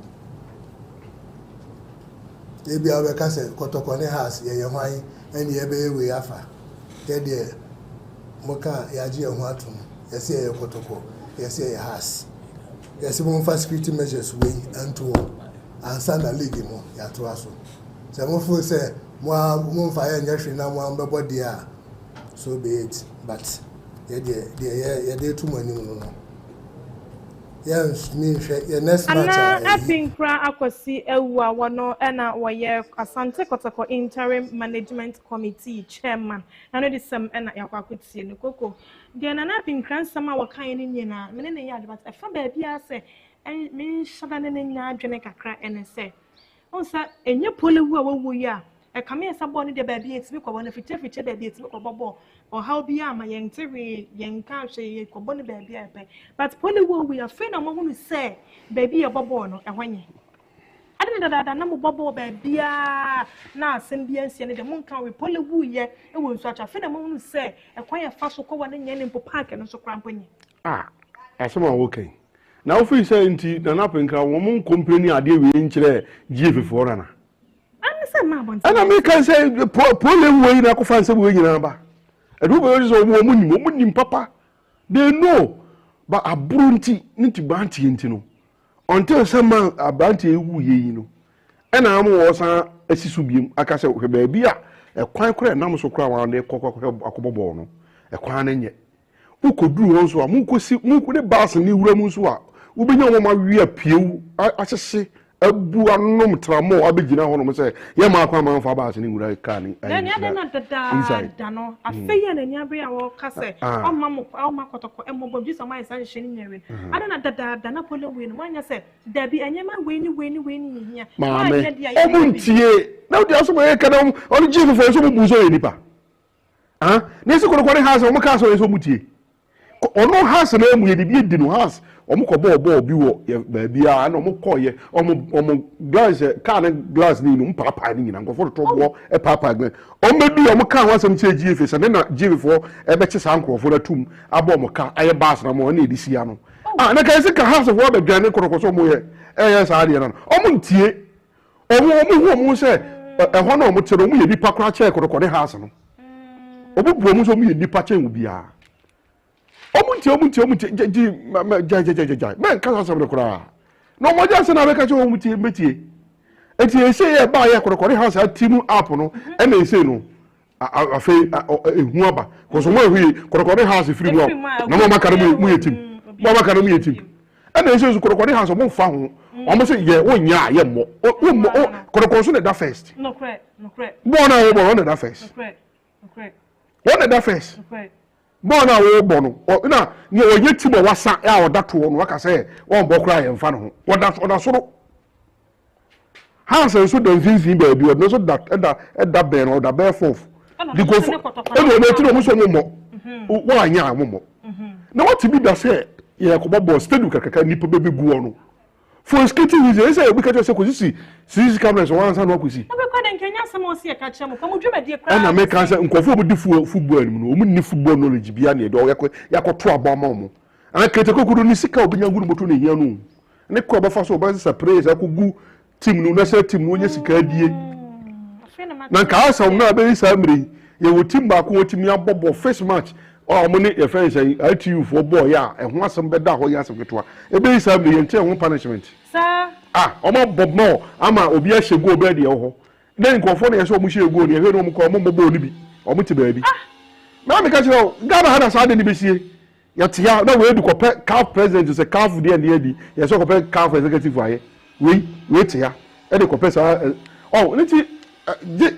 ebi awe ka se Kotoko ne house ye hwan ene ye be we afa ye de moka ya ji ehun atum ye se ye Kotoko ye se ye house ye se mo security measures we anto ansa na league mo ya to aso se mo fu se mo fa ye nya hwe na mo ambebo dia so be it but ye de too many no yes, me your next match. Apinkrah akwasi ewa wono ena woye Asante Kotoko interim management committee chairman. Na no disem ena yakwakutie no koko. De na Apinkrah nsama wakan ni nyina. Me ne ya but efa ba bia se me shada ne nya adwene kakra ene se. Onsa enye polewu a wowu ya. E kame esabo ne de ba bia etimi kwabo na fiche ba bia etimi kwabo or how be ama yen tiri yen ka hwe kwabo ne ba bia pe. But polewu we afei na mo hu say baby e bobo no ehwanye. Ade dada na mo bobo ba bia na asem bia nsia ne de mo nka we polewu ye e wo nsu acha afei na mo hu say ekwan ye fa so kwa ne nya ne mpo park no so kramponye. Asema okay. Na ofi say nti na Apinkrah wo mo company ade we nkire GFA for na. Ana me kan say problem we na ko fan say we nyina ba. Edu be so mo nim papa. They know but abrunti nti banti nti no. Until some man abanti ewu ye yi no. Ena am wo san asisu biem aka say hwe ba bia e kwan kora nam so kora wa na akobobo no. E kwan na nye. Ukoduru won so a munkosi munko de bas ni wura mu so a wo benya wo ma wi apiewu ahyehye abu anom tramo abegina ho no say ye ma kwa ma fa bas ni wura ka ni na nya de na dada no afeya na nya be a wo ka say o ma Kotoko embo bi so ma isa hye ni nyawe ada na dada na pole we no manya say da bi anya ma we ni hia ma o muntie na odi aso ye ka na o ni jifu fo so mu bu so ye nipa ne se Kotoko ha so mo ka so ye so mutie ono has na emu ye bi di no has omo ko bo bi wo ba bia na omo ko ye omo glass glass ni no papa ni nyina nkofo to bo e papa gbe omo bi omo ka ho asem che GFA se na GFA e be che san nkofo na tum abo omo ka aye bas na mo na edisi ya no na ka se ka house of wo be dwane koroko so mo ye ye sa ade na omo ntie omo se e ho na omo tere omo ye bi pakra che koroko ne house no obo bu omo so omo ye bi pa che wo bia omunti men kasa sabre kura no mo ja se na be ka che omunti metie eti ese ye ba ye korokori house atimu app no e na ese no afi ehu aba ko so mo ehu korokori house free mo na mo maka mu yetim mo maka mu yetim e na ese so korokori house mo fa ho o mo se ye wonya ye mo korokoro so na da first no correct mo na wo mo na da first what na da first bona wo bono na ni onye tibo wasa ya odato no waka say won bokra ye mfa no oda soro hanse so don finfin ba bi no so da be no da be fof di go e no tiro mo so mo wo anya mo na what bi da say ye ko bobo stadium kakaka nipa be gu ono for skating is say we catch say ko sisi cameras wan san no ko si na me kan say nkofo obi di football ni no omu ni football knowledge bia na do yakoto abama mo an Kotoko kudu ni sika obi nyangu moto na hia no ne ko ba fa so ba sa praise akogu team no national team no nya sika die na ka asa na be isa mri ye wo team ba ko team ya bobo first match o mo ne ye fence ITU for boy ya e ho asem be da ho ya asem ketwa e be isa mri ye nche ho punishment sir o mo bob no ama obi a shego be de ho den ko fo na ye so mo shego ne he no mo ko mo bobo ni bi o mo ti ba bi na me ka chiro Ghana hada sa de ni be sie ya ti ya na we du ko CAF president say CAF de and de ye so ko CAF executive aye we ti ya e de ko sa niti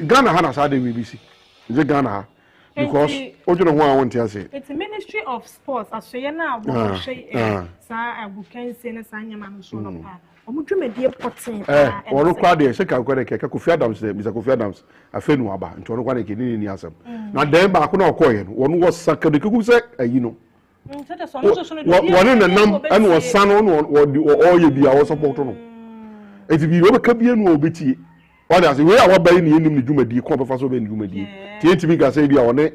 Ghana hana sa de BBC je Ghana because ojo no ho a won ti ase it's the Ministry of Sports asoye na abo hwe sa abukanse na sa nyama no so no pa omudwumedie poten wonu kwa de se ka kwa de keka Kofi Adams de Mr. Kofi Adams afenu aba nti wonu kwa de ke ni asem na dem ba ko na okoye no wonu wo saka de kuku se ayi no wonu na nam anu wo san no wo ye bia wo support no eti bi wo ka bia no obetie wọ́n dà sí wíyà wọ́n bẹ́ẹ̀ ni ẹni ní dwumadie kọ́ ọ̀bẹ́fà so bẹ́ẹ̀ ni dwumadie tiẹ̀ ntì mi kà sẹ́ bi a wọ́n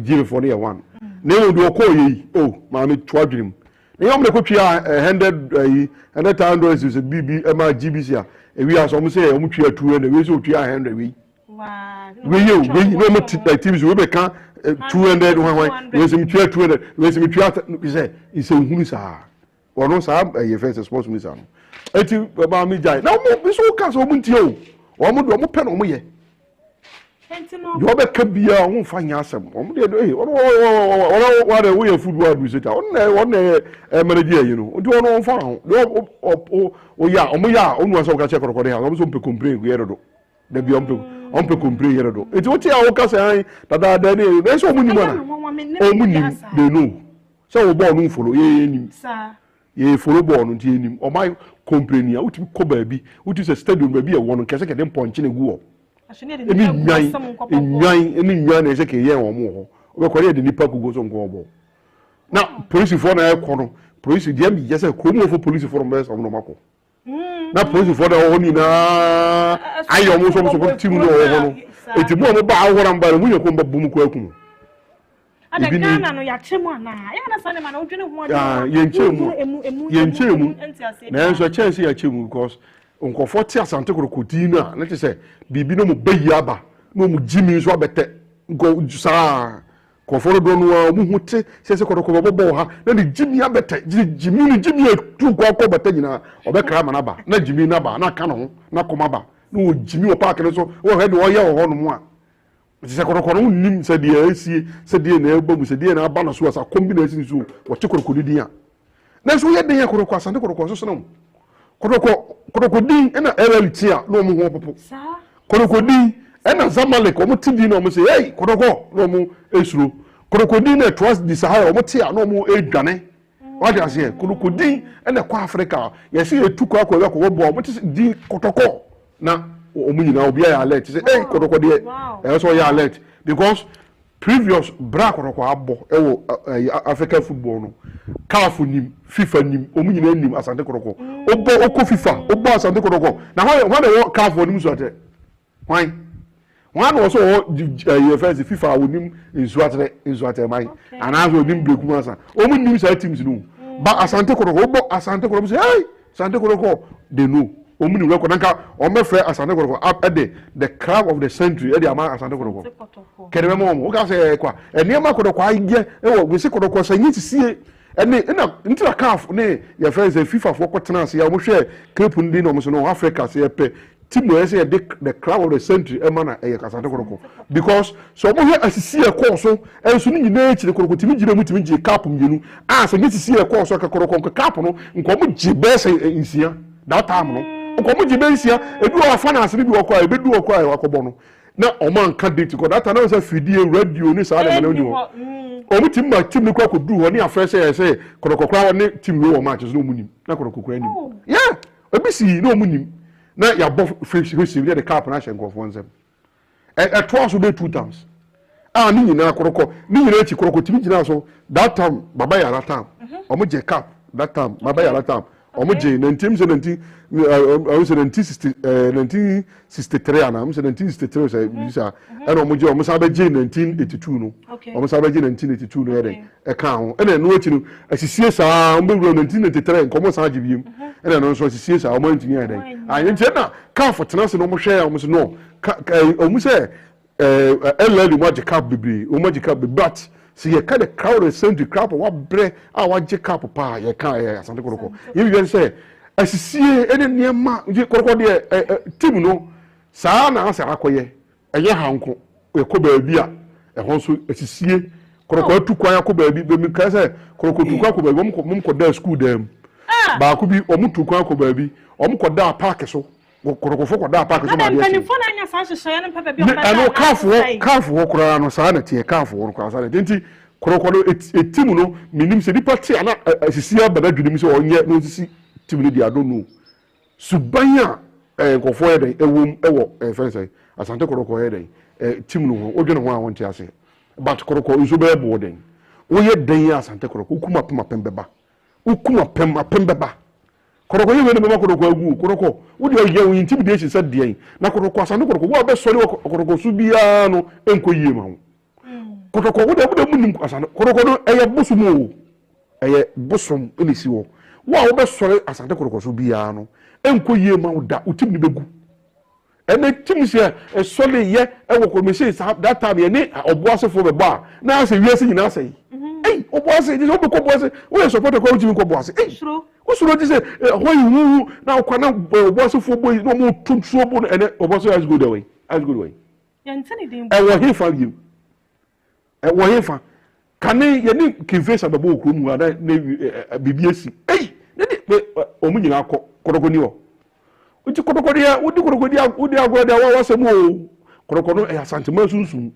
GFA ní yẹ one ní ẹ̀wọ̀n di ọkọ̀ yẹ yìí o maame tó adwiri mu ní yẹn wọ́n mọ̀ kó twia $100 ṣe bíbí ẹ̀ máa GBC a ewi a sọ ọmọ sẹ́ ọmọ twia 200 ewi sọ twia 100 wei wei o wei ní ọmọ tv so wei bẹ̀ ká 200 hwan wei sẹ́ mi twia 200 wei sẹ́ mi twia sẹ́ ìsẹ̀ nhunu sáà wọ́n sáà ẹ̀yẹ fẹ́ sẹ́ sports minister no eti maame gya na ọmọ bí sọ ká sọ ọmọ ntí o omo do omo pe no omo ye entino yo be ka bia o mfa nya asem omo de what we are football administrator on manage you know do no mfa o ya omo ya onu asa ka che korokoro ya omo so mpe complain go yerodo da bi ompe complain yerodo eti o ti a o ka say dada ni e so omo ni mana omo ni de no so o bo no follow ye ni sa ye follow ball no ti enim o mai complain ya uti ko ba bi uti se stadium ba bi e wono kese ke dem ponche ne guo eni nwan na se ke ye won mo ho o be ko ye de nipa kugo so nko obo na police for na e ko no police de am je se ko mo for police for mo so no mako na police for da ho ni na ayo mo so team no ho no eti mo ba ahora mba mu ye ko mba bum ko akun ada Ghana no ya chemu ana ya na sane ma na odwene ho ade ye nchemu na enso chance ya chemu because onkofo ti Asante Kotoko na na say bibi no mo bayi aba no mo jimi so abete go sa koforo do no mo huti se Kotoko bobo ha na ni jimi abete jimi tu ko bete nyina obekra ma na ba na jimi na ba na ka no na koma ba no jimi o park ne so wo he de wo ye wo no mo a se Kotoko no nim se de asie se de na egbamu se de na aba na so asa combination so wo che Kotoko di dia na so ye de ye Kotoko Asante Kotoko so no Kotoko din ena reality a no mo ho popo sa Kotoko din ena Zamalek o mo tidi no mo say hey Kotoko no mo esuro Kotoko din na trust di Sahara o mo ti a no mo edwane what you say Kotoko din ena kwa Africa ye say etuko akwa ko bo o mo ti di Kotoko na o mo nyina obi ya alert say hey Kotoko de e so ya alert because previous bra Kotoko abo ewo African football no CAF nim FIFA nim omu nyina nim Asante Kotoko obo oko FIFA obo Asante Kotoko na when they CAF nim so ate why one also first FIFA wonim nso ate mai and as we nim break asa omu nim say teams no but Asante Kotoko obo Asante Kotoko say hey Asante Kotoko they know omu nim record nka o me frɛ Asante Kotoko up at the club of the century e dey ama Asante Kotoko kedeme mo o ka say kwa eniema Kotoko aye e we say Kotoko say nyi tisie ene ntira CAF ne ya friends FIFA for kwatena ase ya mo hwe clip ndi no mo so no Africa se pe team we say the club of the century e mana e Asante Kotoko because so mo hwe asisi e course so enso ni nyina echi Kotoko timi gire mu timi gire cap mjenu a se nyi sisi e course ka Kotoko cap no nko mo gibe se insia that time no nko mo gibe insia edu wa finance ni bi wo kwa ebedu wo kwa akobọ no na o man candidate ko that time na say fidie radio ni sa da na ni wo omu team ma team ni kwa ko du ho ni afresh say Kotoko kwa ni team we wo matches no munim na Kotoko kwa ni yeah obisi no munim na ya bo fresh receive the cap na hye nkofo nsem e to so be 2 times ah ni nyina Kotoko ni nyina echi Kotoko team gina so that time baba ya that time omu je cap that time baba ya that time Omoje 1963 ana 1963 say bisa and omoje omo sabe je 1982 no omo sabe je 1982 no yede e ka ho e na no achi no asisie saa omo bewura 1983 nkomo saa gibiem e na no so asisie saa omo ntini yede ayen je na ka for tenase no omo hwe omo so no omo say elali mo je cap bibri omo je cap but see you kind of crowd is sent to crap what bre what je cap pa ye ka Asante Kotoko you say asisie ene niema je Kotoko de team no saa na asa akoye eye hanko e ko baabi a e ho so asisie Kotoko atu kwan akọ baabi be mi ka say Kotoko tu kwan akọ baabi mom ko da school dem ba ko bi omu tu kwan akọ baabi omu ko da park so Kotoko fo ko da park so ma de na fo na nya sa hyehyɛ no papa bi o ba ano kafo kora no saa na tie kafo no kora saa nti Kotoko team no minim se di party ana asisi abada dwunim se onye no sisi team no di ado no subanya nkofo yede ewom ewo fense Asante Kotoko yede team no odwene ho a wonte ase but Kotoko nso be boden wo ye den Asante Kotoko ukuma pem beba ukuma pem beba Kotoko ye we ne beba Kotoko agu Kotoko wo de ye wo intimidation said dey na Kotoko Asante Kotoko wo be sori Kotoko su bia no enko yie ma ho Kotoko wo de munim Asante Kotoko no eye bosom o eye bosom enisi wo wo be sori Asante Kotoko su bia no enko yie ma wo da utim ni begu ene tim se sori ye e wo ko me say that time ye ni oboasefo be ba na ase wiase nyina ase oboase dis obo ko boase wo support ko utim ko boase usuro dis ho yi na okwana oboasefo boy no mo tuntuo bo ene oboase as go the way ya ntani din wo hefa you wo hefa kane ye ni kivesa babo okrom hu ada na bibiesi ne de omu nyina akọ Kotoko ni o uti Kotoko dia udi agwada wa wasem o Kotoko no Asante ma sunsun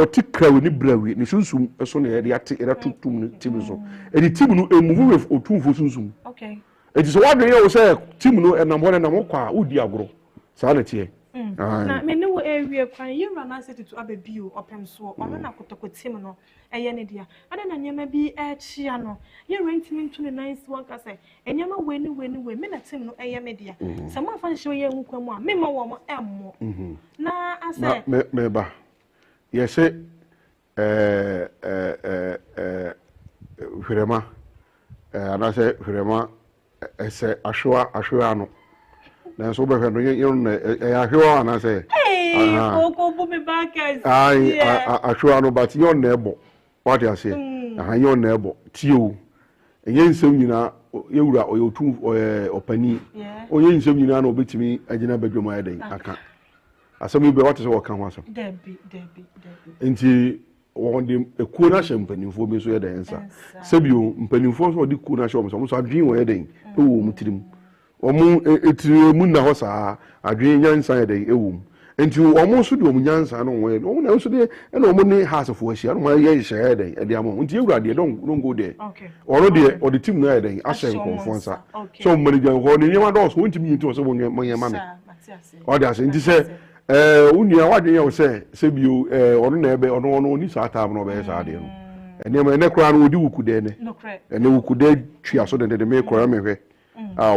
oti krawe ni brawe ni sunsun so na ye ate era tutum ni tim so edi tim no emuvu we otumfo sunsun okay edi so wadwe ye o say tim no enam ho na mo kwa udi agro sa na tie na me ne wo ewie kwan yewra na city to ababio opem so ono na Kotoko team no eye ne dia ada na nyema bi e chia no ye rentimi ntu ne nice one ka say enyema we me na team no eye me dia se mo afa hye ye nkwa mu a me ma wo mo emmo na ase me ba ye se hwirema ana se hwirema ese ahwa no na so be hwe no ye ahwa ana se oko bu me back ai ahwa no but yon na ebo what you say yon na ebo tio enye nsem nyina yewura oyotu opani onye nsem nyina na obetimi agina badwom ayeden aka asemi be what is what kan ho asem debi nti won dem ekuo na hye mpanimfo be so yeden nsa sebio mpanimfo so de kuo na hye so adwen wo yeden ewo mutirim omu etire mu na ho saa adwen nyansa yeden ewo nti omo so de omu nyansa no wo omu na so de na omu ne hasefo ahia no ma ye hye yeden e de amo nti ewura de don't go there already or the team na yeden ashen konfonsa so manager ho ne nyama do so ntimi yinti so mo nyama me o de ase nti se unia wadwen ye se bio ono na ebe ono ni sa tab no be sa de no ene ma ene kra no odi wukude ne ene wukude twa so de me kra me hwe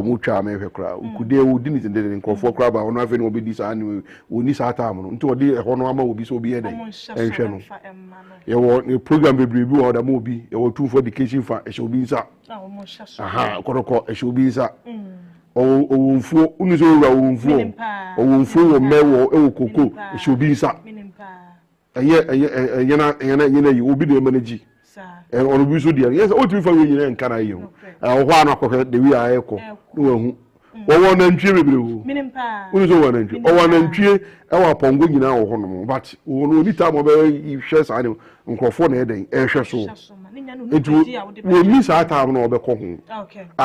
mu twa me hwe kra wukude odi ni de nkofo kra ba ono afi no obedi sa ni oni sa tab no nti odi ho no ama obi so obi ye den enhwe no ye wo program bebre bi wo da mo obi ye wo two for education fa e so obi nsa Kotoko e so obi nsa owunfuo unizo wura owunfuo wo mewo ewo koko eshobi nsa eye yi obi de manage ono bi so dia yes o ti fa we nyina nkara yi ho ho ana akoko de wi aye ko no wahu wo na ntwie bebre wo unizo wo na ntwie o na ntwie ewa pongo nyina wo ho no but wo no ni ta mo be hwe sa ne nkrofo na eden hwe so we miss our time no be ko hu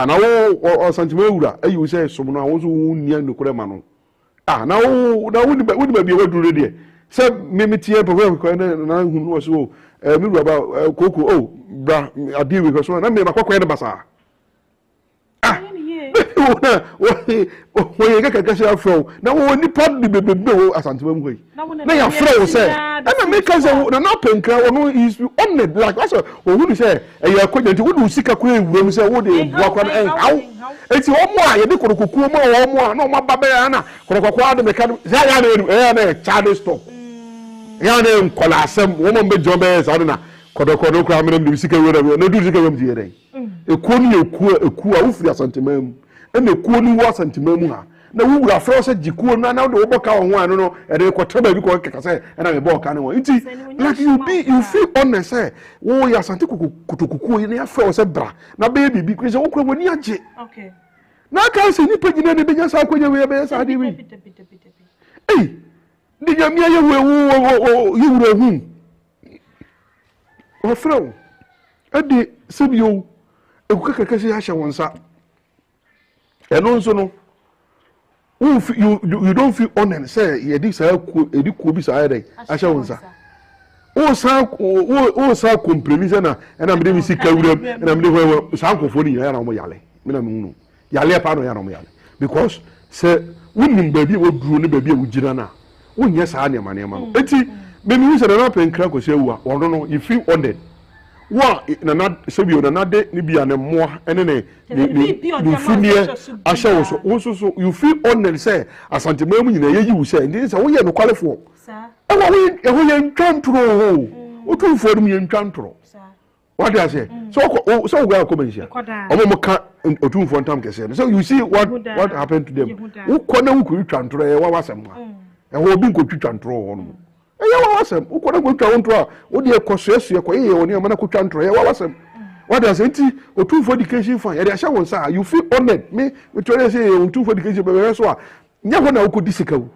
na wo santima ewura ayi say som no wo so nia nukure ma no na wo ni ba bi waduru de say me tie pa we ko na hu no so mi ru ba koko bra adi we ko so na me ma kwakwa de basa we get kekese afro na wo nipa de bebebe wo Asante mem hoyi na ya fro say na make say na Apinkrah no is on it like that's wo hu say e ya kwanya nti wo do sika kwa ewuram say wo de bua kwa na hawo eti omo a ye de korokoku omo a na omo baba ya na korokoko ade meka ya na child stop ya na nkola asem wo mo be jombe sa na Kotoko no kra menam de sika wura no du sika wam die dai ekuo ni ekuo a wufiri Asante mem e na ekuo ni wo Asante mem ha na wura afro se jikuo na de wo boka wo ho no e de kwota ba bi ko keka se e na me boka ne wo iti like you feel honest say wo ya Asante kutokukuo ni afro se bra na be bibi ko se wo kura woni age okay na ka se ni pagina ne benya sa kwanya we be sa de wi eh di nyamia ye wo yewura hu ofro ade sebio ekuka kekese ya wonsa eno nso no you don't feel honored say ye di sa ku bi sa ade asha wonsa o sa compromise na me de mi sika wuram na me de ho sa nkofo ni ya na mo yale me na me yale pa no ya na mo yale because say wonim baabi wo duro ne baabi wo gira na wonye sa ne ma eti me mi say na Apinkrah ko se wu a no you feel honored wa na sebio na de ni bia ne mo ene ne funie asha wo so you feel honored say Asante mem nyina ye yiwu say ndi say wo ye no qualify sa e wo ye ntwantro ho o tu fo dum ye ntwantro sa what do I say so go come here omo ka o tu fo ntam kese so you see what happened to them wo kona wo ku twantro e wa wasem ha e ho bi nko twantro ho no e wa wasem wo kona ko twantro a wo de ekosoesu ko ye woni amana ko twantro e wa wasem what do I say nti o tu fo education fan e de asha won sa you feel honored me tell say o tu fo education be so a nya ho na wo ko disika wo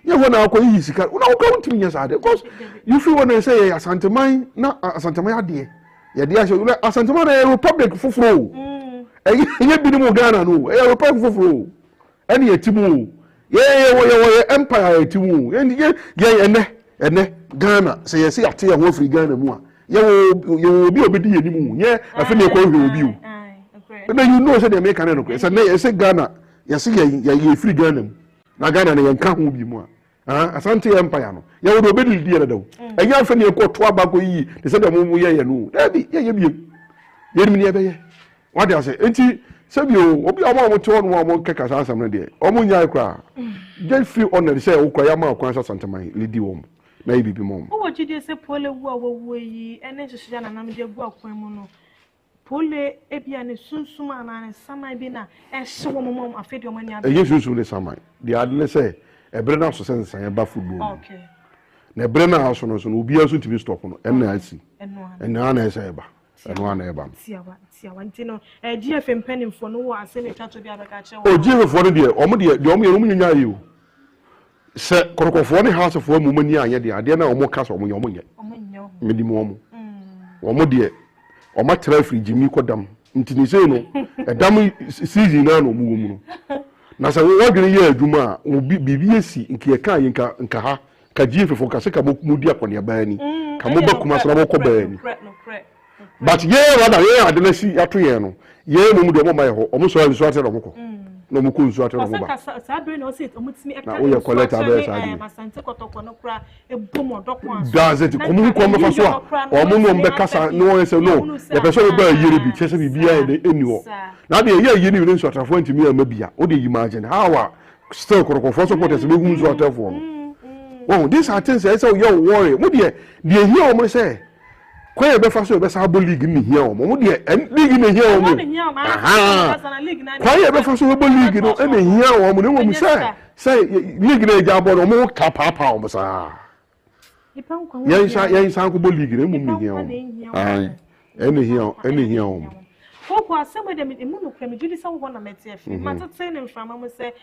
nya ho na wo ko yi sika na wo ka untimi nya sa de because you feel when say Asante man na Asante man ade ye de asha Asante man na republic foforo ye bi ni mo Ghana no e republic foforo ene yetimu ye empire yetimu ye ene Ghana say ye say ate ye ho free Ghana mu a ye obi obedi ye ni mu ye afi na ko hwe obi o na you know say the make an no say na ye say Ghana ye say ye free Ghana mu na Ghana na ye nka ho bi mu a Asante empire no ye wo obedi Lydia na dawo enya afi na ye ko to aba ko yi de say the mu ye no dabi ye bi ye ni ye be ye what do I say enti sebio obi omo to no omo keka sa asam no de omo nya kra just feel honored say wo kwa ya ma kwa Asante man Lydia wo na ibi bi mom wo jide se pole wu a wo yi ene hyehyɛ na nam de gu akwan mu no pole ebia ne sunsum ana ne saman bi na ehye wo mom afedi o mani e sunsum ne saman de adne say ebre na so sense san ba football okay na ebre na aso no so no obi aso tibi stop no ena asi ena na ese ba eno na eba tiawa ntino GFA mpanimfo no wo ase ne twato bi abeka che wo GFA no de omo nyanya yi o se korokofo ne house fo mu mani anye de ade na omo kasa omo nye medi mu omo de omo tra free jimi kodam ntini sei no edam season na no mu no na se wo dwene ye adwuma bibi esi nke ka ye nka ha ka GFA fo ka se ka mu di akone ba ni ka mo ba kuma so na ko ba ni but ye rather ye ade na si ato ye no ye mu de mo ma ye ho omo so nsu ate no ko no mu ko nsu ate no ba sa do no sit omutimi e ka o ye collect abes ade Asante Kotoko no kra e bomo dokwan so does it komu ko me fa so a omo mo mbe kasa no ye say no ye person be ba yire bi chese bi bia e eni ho na de ye yire bi nsu atafo ntimi ama bia o de imagine how a still korokofo supporters be hu nsu atafo no oh this are things say you worry mo de here o mo say kwaye be fa so be sa league ni here o mo de league ni here o mo kwaye be fa so be league no e na here o mo ne mo say league na ja bo no mo ka papa o mo sa yen san ko bo league na mo ni here o ene here o Koko asemo de me mu no kra me judi sa wo na mete afi matete ne mframa mo se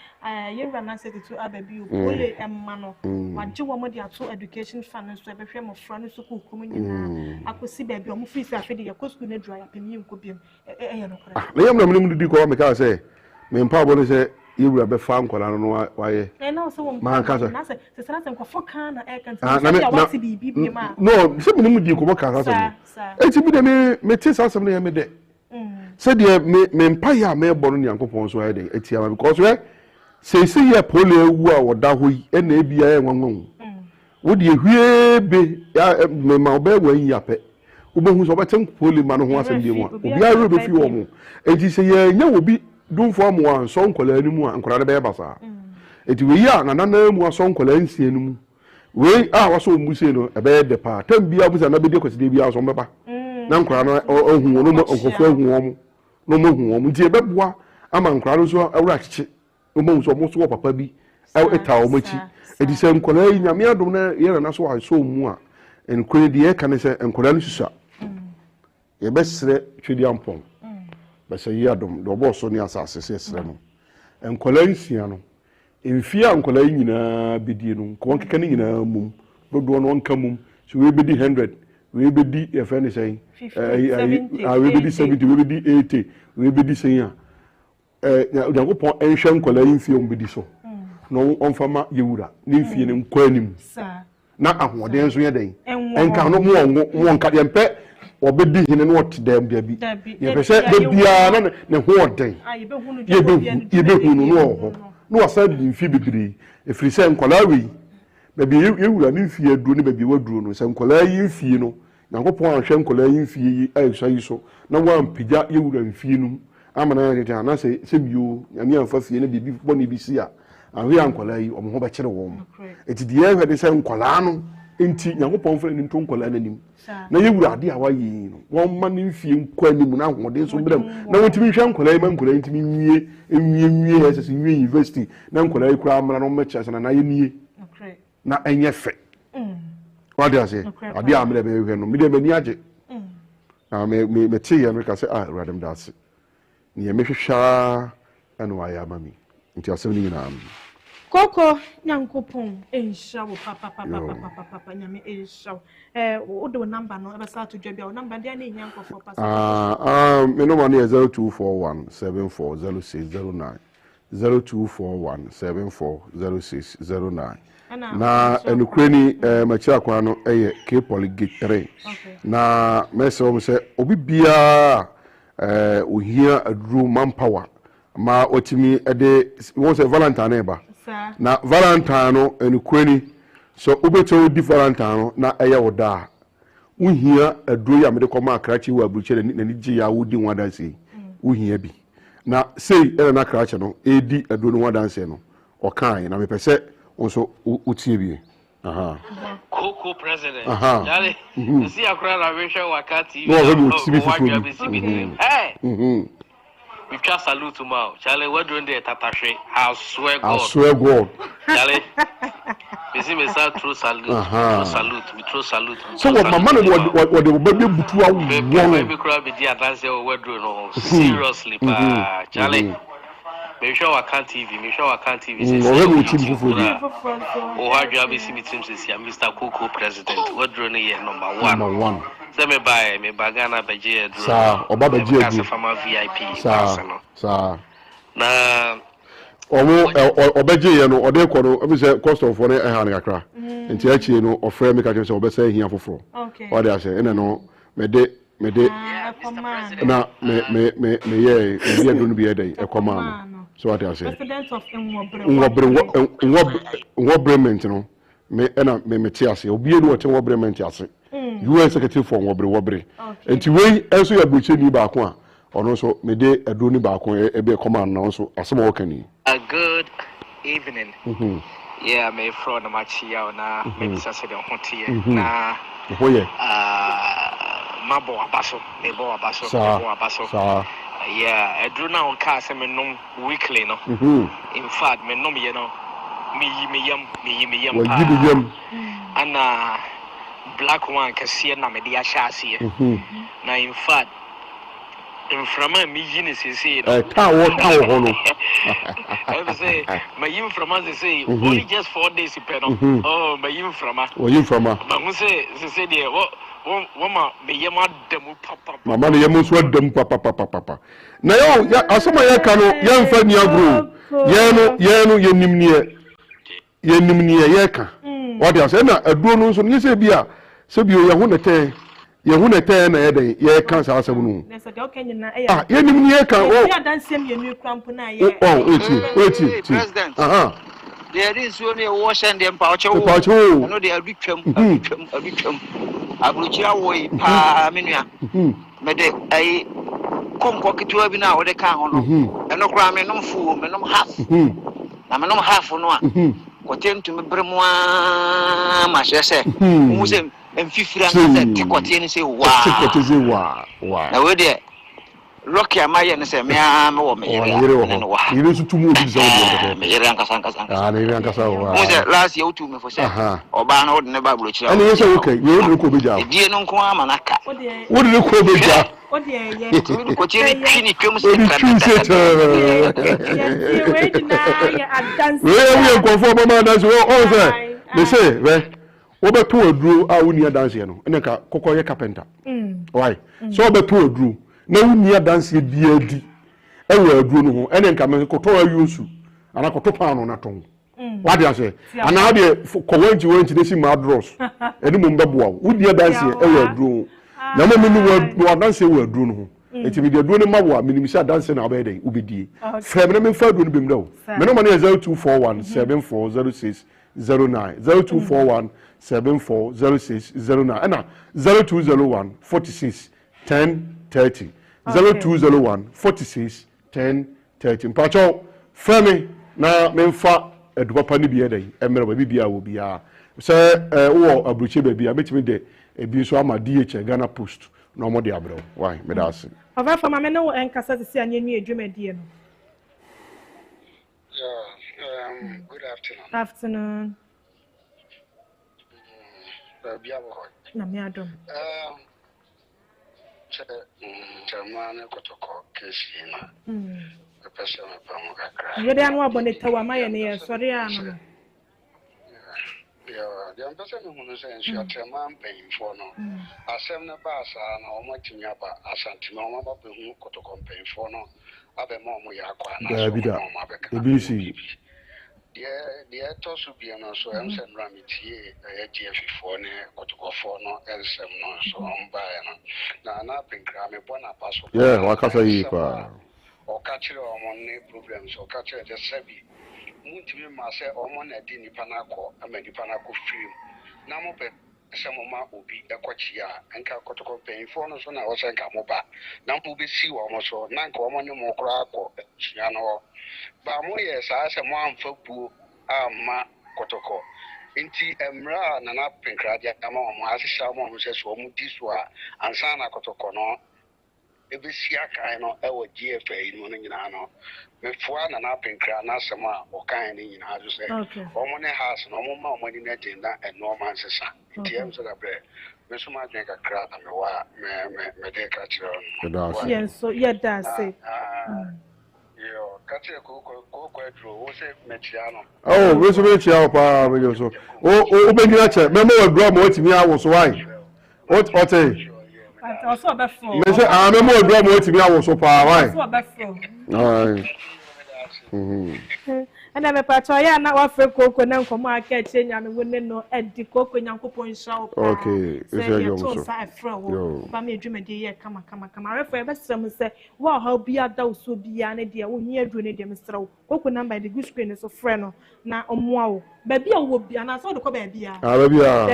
ye wura na se to ababi o pole emma no waje wo mo de ato education fund so e be hwe mo fra no so ko hukum nyina akosi baabi o mo fees afi de yakɔ school na dry apemi nko biem ye no kra na yam na me di ko me ka se me mpa bo ne se ye wura be fa nkola no wa ye na so wo mpa na se sara se nkofo kan na e kan se ya wati bibi bi ma no se me mu di ko mo ka sa e ti bi de me te sa sam na ye me de said me empire me born Yankopon so heading etiama because we say ye pole wu a woda hoyi e na ebia e nwanwan wo de hwie be me ma oba wan yape obohu so obetem pole ma no ho asem die mu obi a be fi wo mu enti say ye nya obi dumfo mu an so nkola animu a nkora be basa enti we ya na mu aso nkola nsie nu mu we waso mu se no ebe de pa tam bia bu sa na be de kweside bia so mbeba na nkora no ohu no mo okofu ahu wo mu no mo hu wo mu nti ebe boa ama nkora no so awura chichi no mo so mo so papa bi eta wo machi edi se nkola yi nyame adom na ye na so aso mu a enkore de ye kan se nkola no susa ye besre twedi ampon bese yi adom do bo so ni asase se sre no nkola nsia no emfia nkola yi nyina bedie no ko nkeka ni nyina mum dodo no nka mum so we bedi 100 we bedi e fa ni say we bedi 70 we bedi 80 we bedi say Yankopon enhwe nkola yi mfie ombedi so no onfama yewura ni mfie ne nkwanim na ahoden so ye den enka no mo nka de mpe obedi hene no ot dem dia bi ye pese de bia na ne ho oden ye be hunu no ho no wasa di mfie bibiri efiri se nkola wi bebi yewura ni mfie aduro ne bebi waduro no se nkola yi mfie no Yankopon ahwe nkola yi mfie yi ayisa yi so na wa mpija yewura mfie no amana ya tete na se bio nyame amfa fie na bibi boni bi si a ahwe ankola yi omo ho be kire wo mo eti de ye hwede se nkola no enti Yankopon fa ni nto nkola na nim na yewura ade a wa yi no won ma ni fie nkwa nim na ahode so bram na wotimi hwe nkola yi ma nkola yi ntimi nwie ese nwie university na nkola yi kura amra no mecha sana na ye nie na enye fe wade ase ade amra be hwe no me de mani age na me tie ya me ka se radem dase ni ye mehwehwa anu aya mami nti asem ni nyina Koko Nyankopon enshawo papa nyame enshawo wo do number no ebe sa to dwa bia wo number dia na Nyankopon pasa me no money 0241740609 0241740609 na enukreni machira kwa no eye K Polygate 3 na meso se obi bia ohia adru manpower ma otimi ede won se Valentine ba na Valentine no enukreni so obeto di Valentine no na eye woda uhia adru ya mede koma akrachi wa abuche na ni ji ya wodi wadanse uhia bi na sei era na akrachi no edi adru no wadanse no okan na mepese onso utie bi Koko president yale si akura na wesha wakati hey we just salute to Mao chale we doing the tatashe I swear God chale bisi me sa true salute so what mama no what the baby butu awu baby kura be dia dance we do no seriously pa chale me show account TV o ha job is meeting Mr. Koko president what drone here number 1 say me buy me bagana beje drone sa oba beje drone farmer VIP sa na omo obeje ye no ode ko no be say custom for na ha na kakra enti achi no ofre me ka say obesa hia foforo ode ase ene no me de na me ye e drone bi e dey e koma no so what I say president of Wobrement no me na me tiase obi enu wote Wobrement ase UN secretary for Wobre enti we enso ya buche ni ba ko a ono so me de ado ni ba ko e be command na so asem wo kani a good evening yeah me from the match ya na me bisa se de hotie na hoye mabo abaso yeah, I do now cast me no weekly no. In fact, me no me no me yam and black one can see na me dia shasi na in fact in from me yin say no I say my yin from us say only just 4 days no oh my yin from ma who say there what Woma me yema demu papa mama ne yemu so demu papa na yo asoma ya ka no ya mfa ni agro ye no yenim ne ye ka o de ase na aduo no so ne se bia se bi o ye ho ne te ye hu na ten na ye den ye kan sa asem no na so de o kan nyina e ah ye nim ye kan o ya dan sem ye nu krampo na ye eti president there is only a wash and them poucho no they are twam abruchia wo pa menua me de ai konko ketewa bi na wo de kan ho no eno kra me nom fu me nom half na me nom half no a kotentu me bremo ma hwese mu se emfifira na se tikote ni se wa na we de Rocky amaye ne se me wo me yere wo yire su tumu obi za wo me yere ankasa ne yere ankasa wo mo se last year utu me fo se oba na wo de ne bablo chira ani yese okay ye wo ko beja die no nko ama naka wo de ko beja o de ye ko tie ni twini twem se ye we di na ye adanse we ko fo mama dance o se me say we wo be to aduro a wo ni dance no ene ka kokoye carpenter why so wo be to aduro na wunia dance bia di ewe aduro no ho ene nka me koto ayusu ana koto paano na ton wadi ase ana de kowanji wanji si ma dross eni mo mbeboa wunia dance ewe aduro na mo minu wa dance ewe aduro no ho eti bi de aduro ne mawo minimisa dance na obede ubedie frem na me fa aduro no bim dawo me no ma ne 0241 7406 09 0241 740609 ana 0201 46 1030 0201 46 1030 mpacho frame na memfa edupapa ni bia den emere ba bibia wo bia se wo abruche ba bia metimi de ebi so ama DH Ghana Post no mo de abro why me da ase ova fama me no enkasa sisi anyenu edwumadie no good afternoon. Afternoon. Na me adom. Chairman Kotoko kesi na. The person from Kakra. You dey anu aboneta wa maye ne sori anu. The ambassador who says you are chairman paying for no. Asem na basa na omo tinya ba Asante na omo ba hu Kotoko paying for no. Abe mo mo ya kwa na so mo abeka. EBC. The tosu bi no so em se nra metie GFA ne Kotoko no ensem no so mba na Apinkrah me bona paso yeah wakasa yi kwa o ka kire omo ne problems o ka kire de sabi muntimi ma se omo na di nipa na akọ amanipa na akọ film na mo be se mo ma obi ekọchi a enka Kotoko paying no so na wo se nka mo ba na mo be si wo mo so na nka omo ne mo kra akọ chia no ba mo ye sa se mo amfa buo ama Kotoko inti emra na Apinkrah dia ama mo asisha mo no se so mo di so a ansa na Kotoko no ebesi akai no ewo GFA no nyina no mefua na Apinkrah na asema o kan ni nyina azu se o mo ne house no mo ma o mo ni na agenda enormal sesa tm so da bre me so ma den ka kra ta me wa me de ka chiro no yes so yeah that say yo ka chiro ko edro wo se metia no oh we so metia pa me so o be gina che me mo edro mo timi awo so why what also be for me say me mo edro mo timi awo so pa why also be for all right and me pato ya na wa fe koko na nkomo aka che nya me wone no edi koko nyankopon sha wo okay say you so sa afra wo ba me adwumade ye kama refa be sem se wa ha bia da so bia ne de wo hia adru ne de me sra wo koko number de good screen so frɛ no na omoa wo ba bia wo bia na so de ko ba bia ba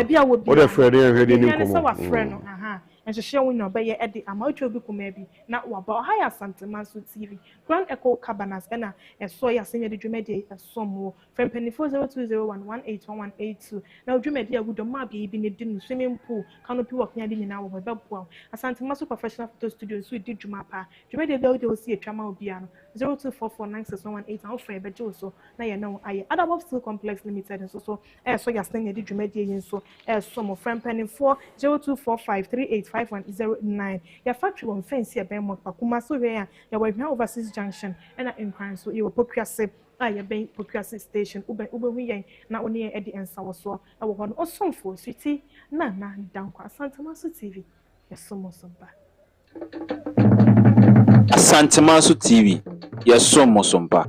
bia wo bia wo de frɛ de hwede ni nkomo so wa frɛ no aha and she won no be edi ama otwa obi kuma bi na wa ba ha Asante Manso TV Grand Echo Cabanas na so ya senya de dwumade esomo from penifo 0201181182 na dwumade agudo ma bi ne di no swimming pool canopy work nya de nyina wo be boa Asante Manso professional photo studio so di dwuma pa dwumade be o si etwama obi ano 0244961118 and offer be jo so na ye no aye Adabop Steel Complex Limited so so ya senya de dwumade yin so esomo from penifo 0245385109 ya factory on fence ya ben Kuma so we ya wa overseas junction and in so you Pokuase ya ben Pokuase station ube hu yen na oni e di ensa wo so e wo ho no osomfo switi na Donkor Asante Manso TV yesomo somba Asante Manso TV yesomo somba